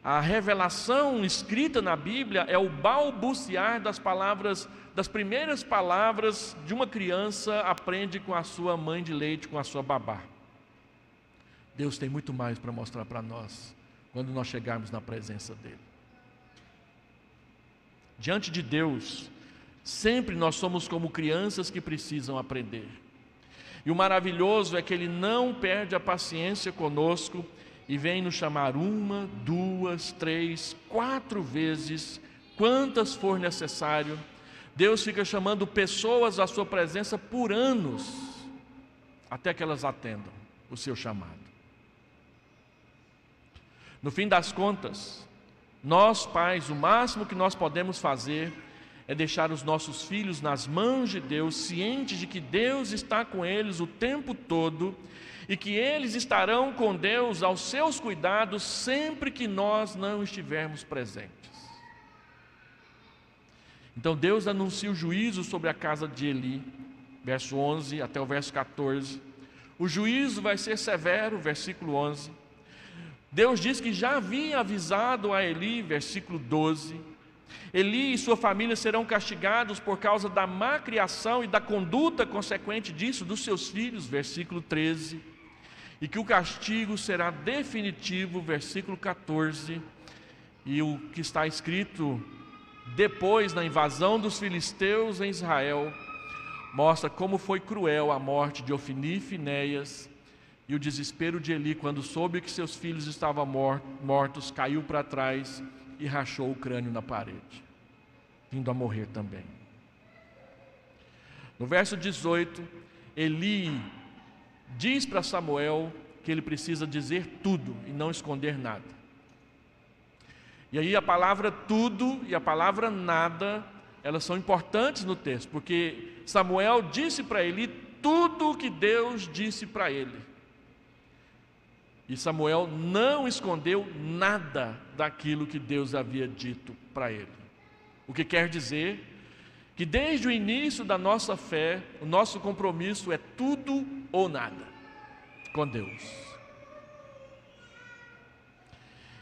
A revelação escrita na Bíblia é o balbuciar das primeiras palavras de uma criança aprende com a sua mãe de leite, com a sua babá. Deus tem muito mais para mostrar para nós quando nós chegarmos na presença dEle. Diante de Deus, sempre nós somos como crianças que precisam aprender. E o maravilhoso é que Ele não perde a paciência conosco e vem nos chamar 1, 2, 3, 4 vezes, quantas for necessário. Deus fica chamando pessoas à sua presença por anos, até que elas atendam o seu chamado. No fim das contas, nós pais, o máximo que nós podemos fazer é deixar os nossos filhos nas mãos de Deus, cientes de que Deus está com eles o tempo todo e que eles estarão com Deus aos seus cuidados sempre que nós não estivermos presentes. Então Deus anuncia o juízo sobre a casa de Eli, verso 11 até o verso 14. O juízo vai ser severo, versículo 11. Deus diz que já havia avisado a Eli, versículo 12. Eli e sua família serão castigados por causa da má criação e da conduta consequente disso dos seus filhos, versículo 13. E que o castigo será definitivo, versículo 14. E o que está escrito depois na invasão dos filisteus em Israel mostra como foi cruel a morte de Ofni e Finéias. E o desespero de Eli, quando soube que seus filhos estavam mortos, caiu para trás e rachou o crânio na parede, vindo a morrer também. No verso 18, Eli diz para Samuel que ele precisa dizer tudo e não esconder nada. E aí a palavra tudo e a palavra nada, elas são importantes no texto, porque Samuel disse para ele tudo o que Deus disse para ele. E Samuel não escondeu nada daquilo que Deus havia dito para ele. O que quer dizer que desde o início da nossa fé, o nosso compromisso é tudo ou nada com Deus.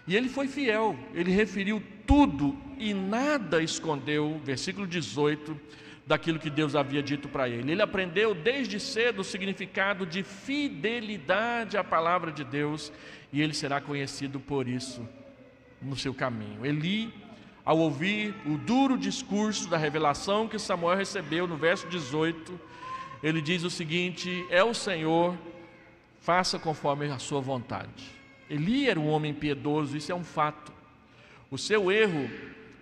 E ele foi fiel, ele referiu tudo e nada escondeu, versículo 18, daquilo que Deus havia dito para ele. Ele aprendeu desde cedo o significado de fidelidade à palavra de Deus, e ele será conhecido por isso no seu caminho. Eli, ao ouvir o duro discurso da revelação que Samuel recebeu no verso 18, ele diz o seguinte: é o Senhor, faça conforme a sua vontade. Eli era um homem piedoso, isso é um fato. O seu erro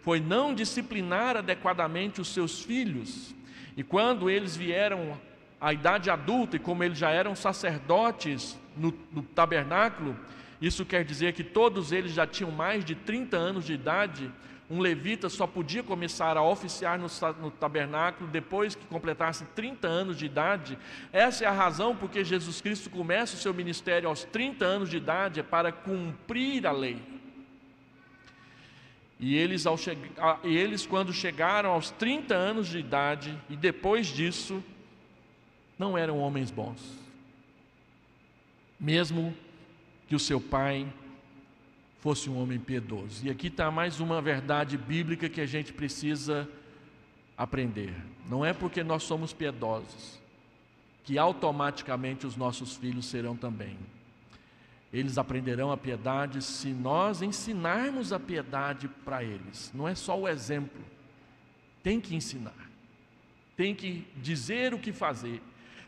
foi não disciplinar adequadamente os seus filhos, e quando eles vieram à idade adulta, e como eles já eram sacerdotes no tabernáculo, isso quer dizer que todos eles já tinham mais de 30 anos de idade. Um levita só podia começar a oficiar no tabernáculo depois que completasse 30 anos de idade. Essa é a razão porque Jesus Cristo começa o seu ministério aos 30 anos de idade, é para cumprir a lei. E eles quando chegaram aos 30 anos de idade, e depois disso, não eram homens bons. Mesmo que o seu pai fosse um homem piedoso. E aqui está mais uma verdade bíblica que a gente precisa aprender. Não é porque nós somos piedosos que automaticamente os nossos filhos serão também. Eles aprenderão a piedade se nós ensinarmos a piedade para eles. Não é só o exemplo. Tem que ensinar. Tem que dizer o que fazer.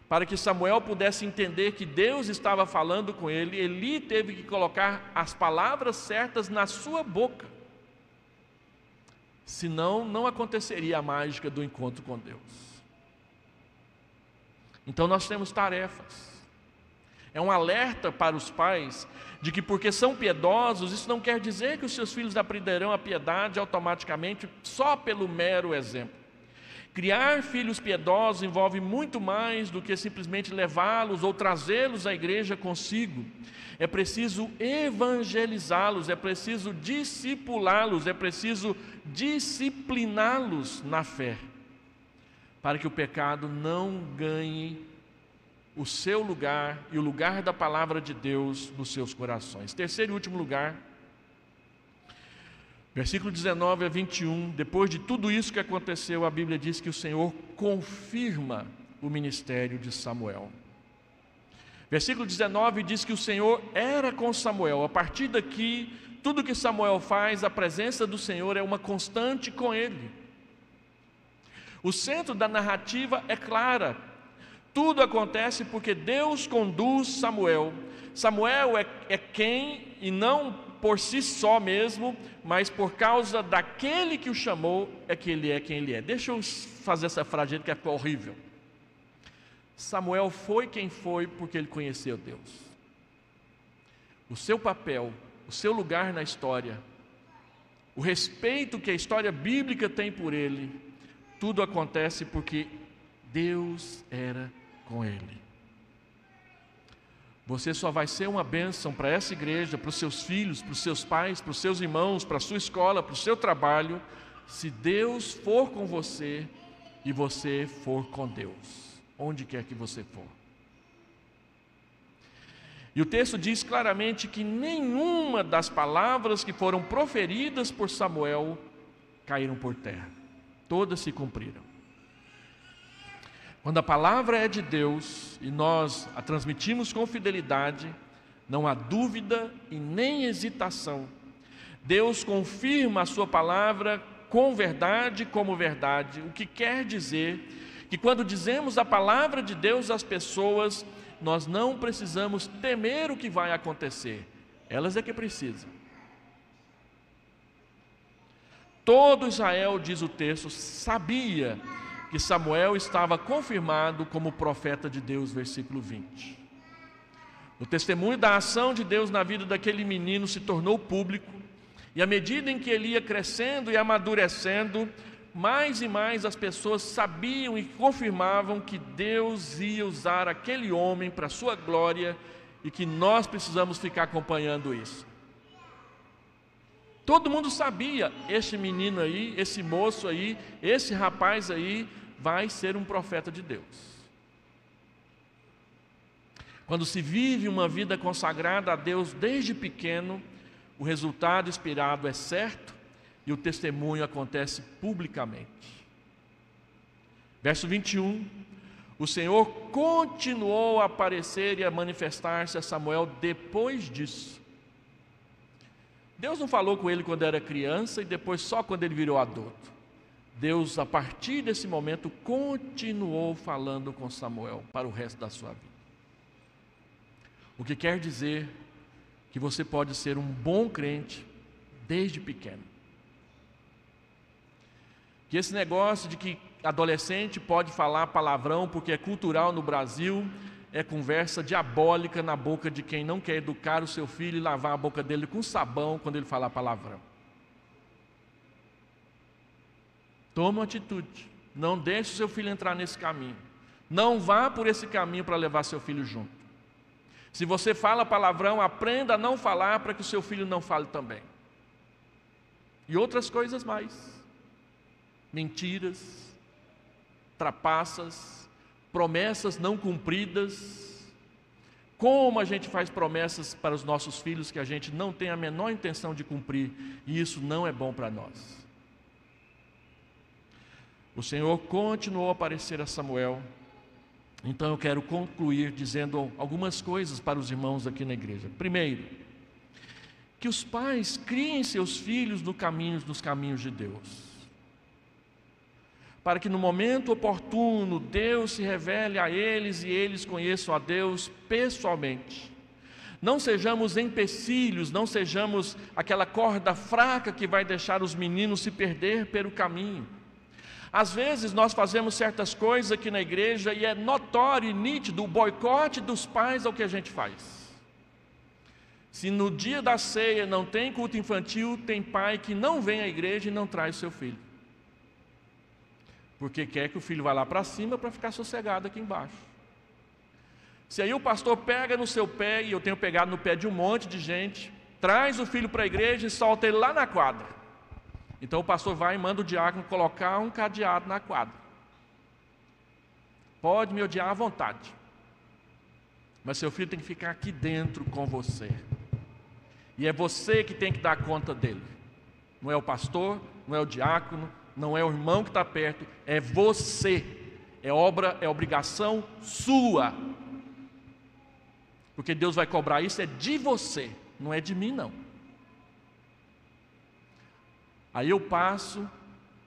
Para que Samuel pudesse entender que Deus estava falando com ele, Eli teve que colocar as palavras certas na sua boca. Senão, não aconteceria a mágica do encontro com Deus. Então nós temos tarefas. É um alerta para os pais de que porque são piedosos, isso não quer dizer que os seus filhos aprenderão a piedade automaticamente só pelo mero exemplo. Criar filhos piedosos envolve muito mais do que simplesmente levá-los ou trazê-los à igreja consigo. É preciso evangelizá-los, é preciso discipulá-los, é preciso discipliná-los na fé, para que o pecado não ganhe o seu lugar e o lugar da palavra de Deus nos seus corações. Terceiro e último lugar, versículo 19 a 21, depois de tudo isso que aconteceu, a Bíblia diz que o Senhor confirma o ministério de Samuel. Versículo 19 diz que o Senhor era com Samuel. A partir daqui, tudo que Samuel faz, a presença do Senhor é uma constante com ele. O centro da narrativa é clara. Tudo acontece porque Deus conduz Samuel. Samuel é quem, e não por si só mesmo, mas por causa daquele que o chamou, é que ele é quem ele é. Deixa eu fazer essa frase que é horrível. Samuel foi quem foi porque ele conheceu Deus. O seu papel, o seu lugar na história, o respeito que a história bíblica tem por ele, tudo acontece porque Deus era com ele. Você só vai ser uma bênção para essa igreja, para os seus filhos, para os seus pais, para os seus irmãos, para a sua escola, para o seu trabalho, se Deus for com você e você for com Deus, onde quer que você for. E o texto diz claramente que nenhuma das palavras que foram proferidas por Samuel caíram por terra. Todas se cumpriram. Quando a palavra é de Deus e nós a transmitimos com fidelidade, não há dúvida e nem hesitação. Deus confirma a sua palavra com verdade como verdade, o que quer dizer que quando dizemos a palavra de Deus às pessoas, nós não precisamos temer o que vai acontecer, elas é que precisam. Todo Israel, diz o texto, sabia que Samuel estava confirmado como profeta de Deus, versículo 20. O testemunho da ação de Deus na vida daquele menino se tornou público, e à medida em que ele ia crescendo e amadurecendo, mais e mais as pessoas sabiam e confirmavam que Deus ia usar aquele homem para a sua glória e que nós precisamos ficar acompanhando isso. Todo mundo sabia, este menino aí, esse moço aí, esse rapaz aí vai ser um profeta de Deus. Quando se vive uma vida consagrada a Deus desde pequeno, o resultado esperado é certo e o testemunho acontece publicamente. Verso 21, o Senhor continuou a aparecer e a manifestar-se a Samuel depois disso. Deus não falou com ele quando era criança e depois só quando ele virou adulto. Deus, a partir desse momento, continuou falando com Samuel para o resto da sua vida. O que quer dizer que você pode ser um bom crente desde pequeno. Que esse negócio de que adolescente pode falar palavrão porque é cultural no Brasil é conversa diabólica na boca de quem não quer educar o seu filho e lavar a boca dele com sabão quando ele falar palavrão. Toma uma atitude, não deixe o seu filho entrar nesse caminho. Não vá por esse caminho para levar seu filho junto. Se você fala palavrão, aprenda a não falar para que o seu filho não fale também. E outras coisas mais. Mentiras, trapaças, promessas não cumpridas. Como a gente faz promessas para os nossos filhos que a gente não tem a menor intenção de cumprir, e isso não é bom para nós. O Senhor continuou a aparecer a Samuel. Então eu quero concluir dizendo algumas coisas para os irmãos aqui na igreja. Primeiro, que os pais criem seus filhos nos caminhos de Deus, para que no momento oportuno Deus se revele a eles e eles conheçam a Deus pessoalmente. Não sejamos empecilhos, não sejamos aquela corda fraca que vai deixar os meninos se perder pelo caminho. Às vezes nós fazemos certas coisas aqui na igreja e é notório e nítido o boicote dos pais ao que a gente faz. Se no dia da ceia não tem culto infantil, tem pai que não vem à igreja e não traz seu filho, porque quer que o filho vá lá para cima para ficar sossegado aqui embaixo. Se aí o pastor pega no seu pé, e eu tenho pegado no pé de um monte de gente, traz o filho para a igreja e solta ele lá na quadra. Então o pastor vai e manda o diácono colocar um cadeado na quadra. Pode me odiar à vontade, mas seu filho tem que ficar aqui dentro com você. E é você que tem que dar conta dele. Não é o pastor, não é o diácono, não é o irmão que está perto, é você. É obrigação sua. Porque Deus vai cobrar isso, é de você, não é de mim não. Aí eu passo,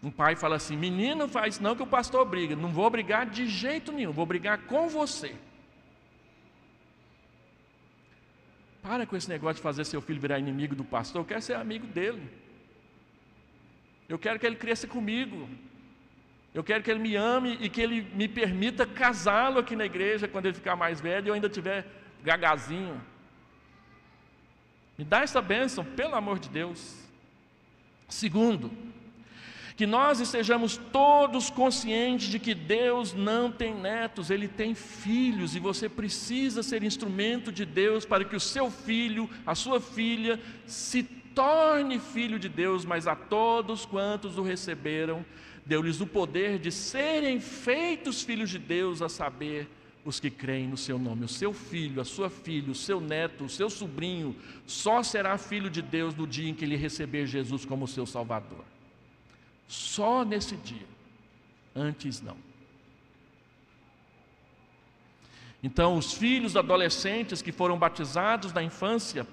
um pai fala assim: menino, faz não que o pastor briga. Não vou brigar de jeito nenhum, vou brigar com você. Para com esse negócio de fazer seu filho virar inimigo do pastor. Eu quero ser amigo dele. Eu quero que ele cresça comigo. Eu quero que ele me ame e que ele me permita casá-lo aqui na igreja quando ele ficar mais velho e eu ainda tiver gagazinho. Me dá essa bênção, pelo amor de Deus. Segundo, que nós estejamos todos conscientes de que Deus não tem netos, Ele tem filhos, e você precisa ser instrumento de Deus para que o seu filho, a sua filha, se torne filho de Deus. Mas a todos quantos o receberam, deu-lhes o poder de serem feitos filhos de Deus, a saber, os que creem no seu nome. O seu filho, a sua filha, o seu neto, o seu sobrinho, só será filho de Deus no dia em que ele receber Jesus como seu Salvador. Só nesse dia, antes não. Então, os filhos adolescentes que foram batizados na infância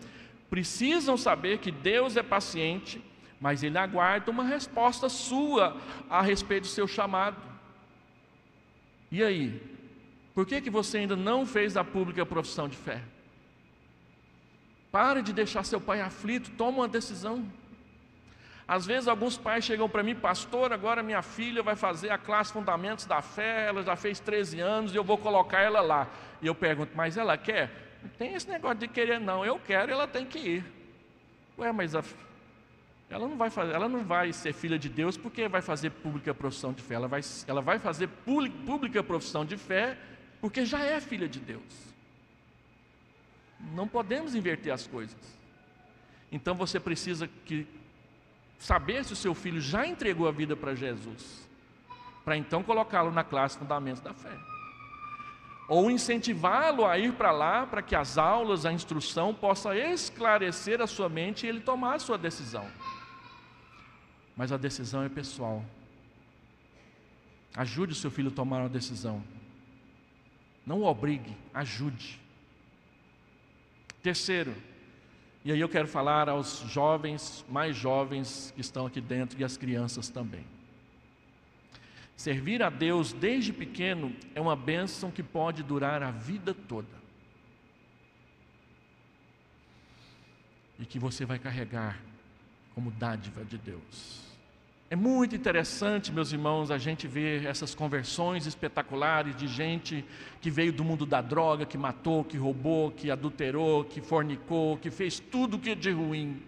precisam saber que Deus é paciente, mas Ele aguarda uma resposta sua a respeito do seu chamado. E aí? Por que você ainda não fez a pública profissão de fé? Pare de deixar seu pai aflito, toma uma decisão. Às vezes alguns pais chegam para mim: pastor, agora minha filha vai fazer a classe Fundamentos da Fé, ela já fez 13 anos e eu vou colocar ela lá. E eu pergunto: mas ela quer? Não tem esse negócio de querer não, eu quero, ela tem que ir. Ué, mas ela não vai ser filha de Deus porque vai fazer pública profissão de fé. Ela vai fazer pública profissão de fé porque já é filha de Deus. Não podemos inverter as coisas. Então você precisa saber se o seu filho já entregou a vida para Jesus, para então colocá-lo na classe Fundamentos da Fé. Ou incentivá-lo a ir para lá, para que as aulas, a instrução possa esclarecer a sua mente e ele tomar a sua decisão. Mas a decisão é pessoal. Ajude o seu filho a tomar uma decisão. Não o obrigue, ajude. Terceiro, e aí eu quero falar aos jovens, mais jovens que estão aqui dentro e às crianças também. Servir a Deus desde pequeno é uma bênção que pode durar a vida toda. E que você vai carregar como dádiva de Deus. É muito interessante, meus irmãos, a gente ver essas conversões espetaculares de gente que veio do mundo da droga, que matou, que roubou, que adulterou, que fornicou, que fez tudo que é de ruim.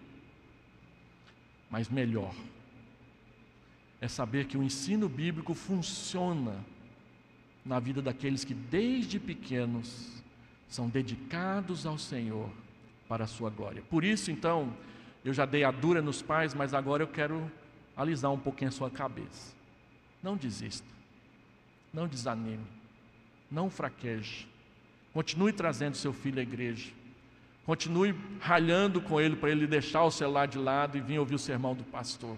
Mas melhor é saber que o ensino bíblico funciona na vida daqueles que desde pequenos são dedicados ao Senhor para a sua glória. Por isso, então, eu já dei a dura nos pais, mas agora eu quero alisar um pouquinho a sua cabeça. Não desista, não desanime, não fraqueje. Continue trazendo seu filho à igreja, continue ralhando com ele para ele deixar o celular de lado e vir ouvir o sermão do pastor.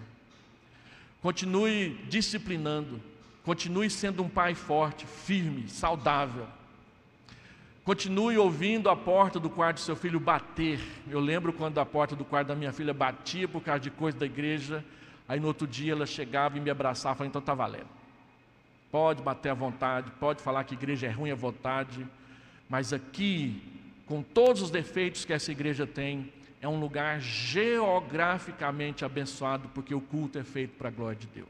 Continue disciplinando, continue sendo um pai forte, firme, saudável. Continue ouvindo a porta do quarto do seu filho bater. Eu lembro quando a porta do quarto da minha filha batia por causa de coisa da igreja. Aí no outro dia ela chegava e me abraçava e falava, então está valendo. Pode bater à vontade, pode falar que a igreja é ruim à vontade, mas aqui, com todos os defeitos que essa igreja tem, é um lugar geograficamente abençoado, porque o culto é feito para a glória de Deus.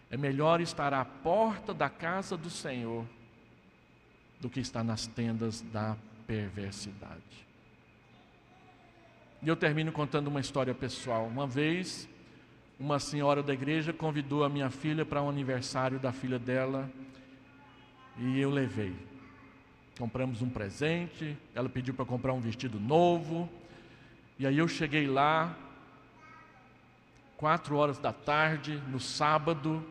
É melhor estar à porta da casa do Senhor do que estar nas tendas da perversidade. E eu termino contando uma história pessoal. Uma vez, uma senhora da igreja convidou a minha filha para um aniversário da filha dela, e eu levei. Compramos um presente, ela pediu para comprar um vestido novo, e aí eu cheguei lá, 4 da tarde, no sábado,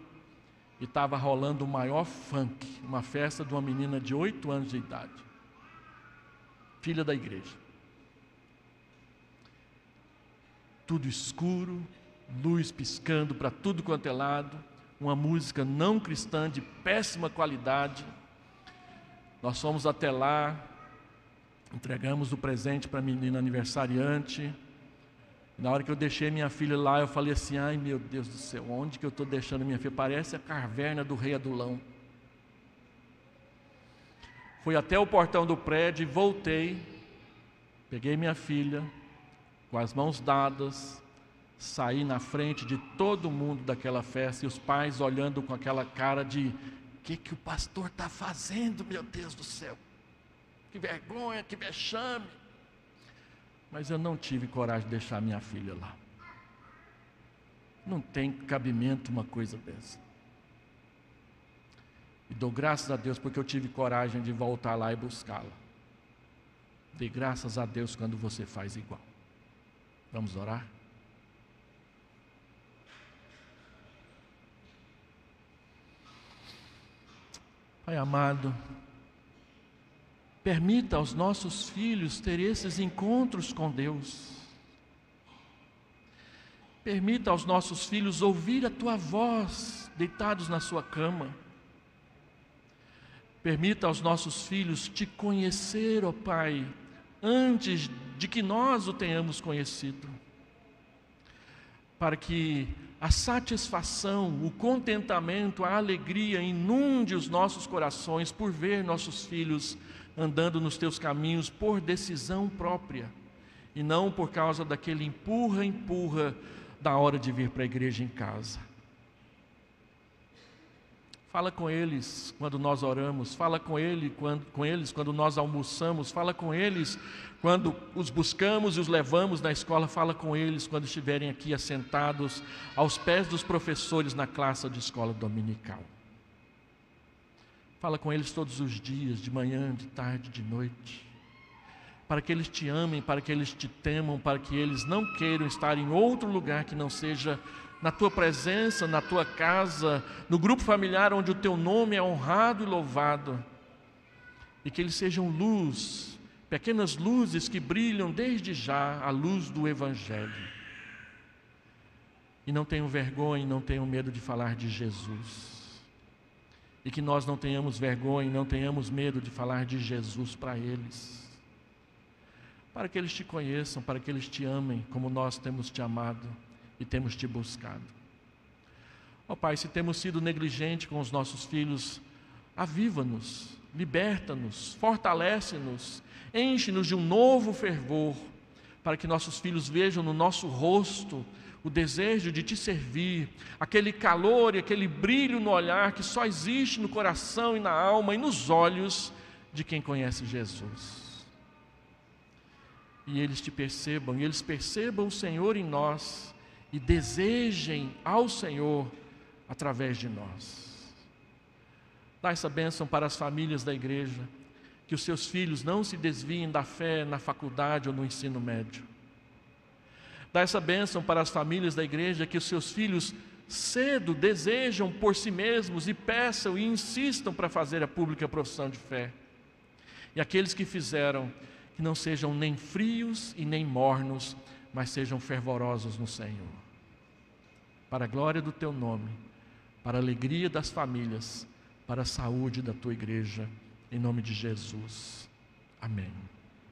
e estava rolando o maior funk, uma festa de uma menina de 8 anos de idade, filha da igreja. Tudo escuro, luz piscando para tudo quanto é lado, uma música não cristã de péssima qualidade. Nós fomos até lá, entregamos o presente para a menina aniversariante. Na hora que eu deixei minha filha lá, eu falei assim, ai meu Deus do céu, onde que eu estou deixando minha filha? Parece a caverna do rei Adulão. Fui até o portão do prédio e voltei, peguei minha filha, com as mãos dadas, saí na frente de todo mundo daquela festa, e os pais olhando com aquela cara de, o que o pastor está fazendo, meu Deus do céu? Que vergonha, que vexame. Mas eu não tive coragem de deixar minha filha lá. Não tem cabimento uma coisa dessa. E dou graças a Deus porque eu tive coragem de voltar lá e buscá-la. Dê graças a Deus quando você faz igual. Vamos orar? Pai amado, permita aos nossos filhos ter esses encontros com Deus. Permita aos nossos filhos ouvir a Tua voz, deitados na sua cama. Permita aos nossos filhos Te conhecer, ó Pai, antes de que nós o tenhamos conhecido. Para que a satisfação, o contentamento, a alegria inunde os nossos corações por ver nossos filhos andando nos Teus caminhos por decisão própria, e não por causa daquele empurra da hora de vir para a igreja em casa. Fala com eles quando nós oramos, fala com eles quando nós almoçamos, fala com eles quando os buscamos e os levamos na escola, fala com eles quando estiverem aqui assentados aos pés dos professores na classe de escola dominical. Fala com eles todos os dias, de manhã, de tarde, de noite, para que eles te amem, para que eles te temam, para que eles não queiram estar em outro lugar que não seja na tua presença, na tua casa, no grupo familiar onde o teu nome é honrado e louvado, e que eles sejam luz, pequenas luzes que brilham desde já a luz do Evangelho. E não tenham vergonha, não tenham medo de falar de Jesus, e que nós não tenhamos vergonha, não tenhamos medo de falar de Jesus para eles, para que eles te conheçam, para que eles te amem como nós temos te amado e temos te buscado. Ó Pai, se temos sido negligentes com os nossos filhos, aviva-nos, liberta-nos, fortalece-nos, enche-nos de um novo fervor, para que nossos filhos vejam no nosso rosto o desejo de te servir, aquele calor e aquele brilho no olhar que só existe no coração e na alma e nos olhos de quem conhece Jesus. E eles te percebam, e eles percebam o Senhor em nós, e desejem ao Senhor através de nós. Dá essa bênção para as famílias da igreja, que os seus filhos não se desviem da fé na faculdade ou no ensino médio. Dá essa bênção para as famílias da igreja, que os seus filhos cedo desejam por si mesmos e peçam e insistam para fazer a pública profissão de fé. E aqueles que fizeram, que não sejam nem frios e nem mornos, mas sejam fervorosos no Senhor. Para a glória do teu nome, para a alegria das famílias, para a saúde da tua igreja, em nome de Jesus. Amém.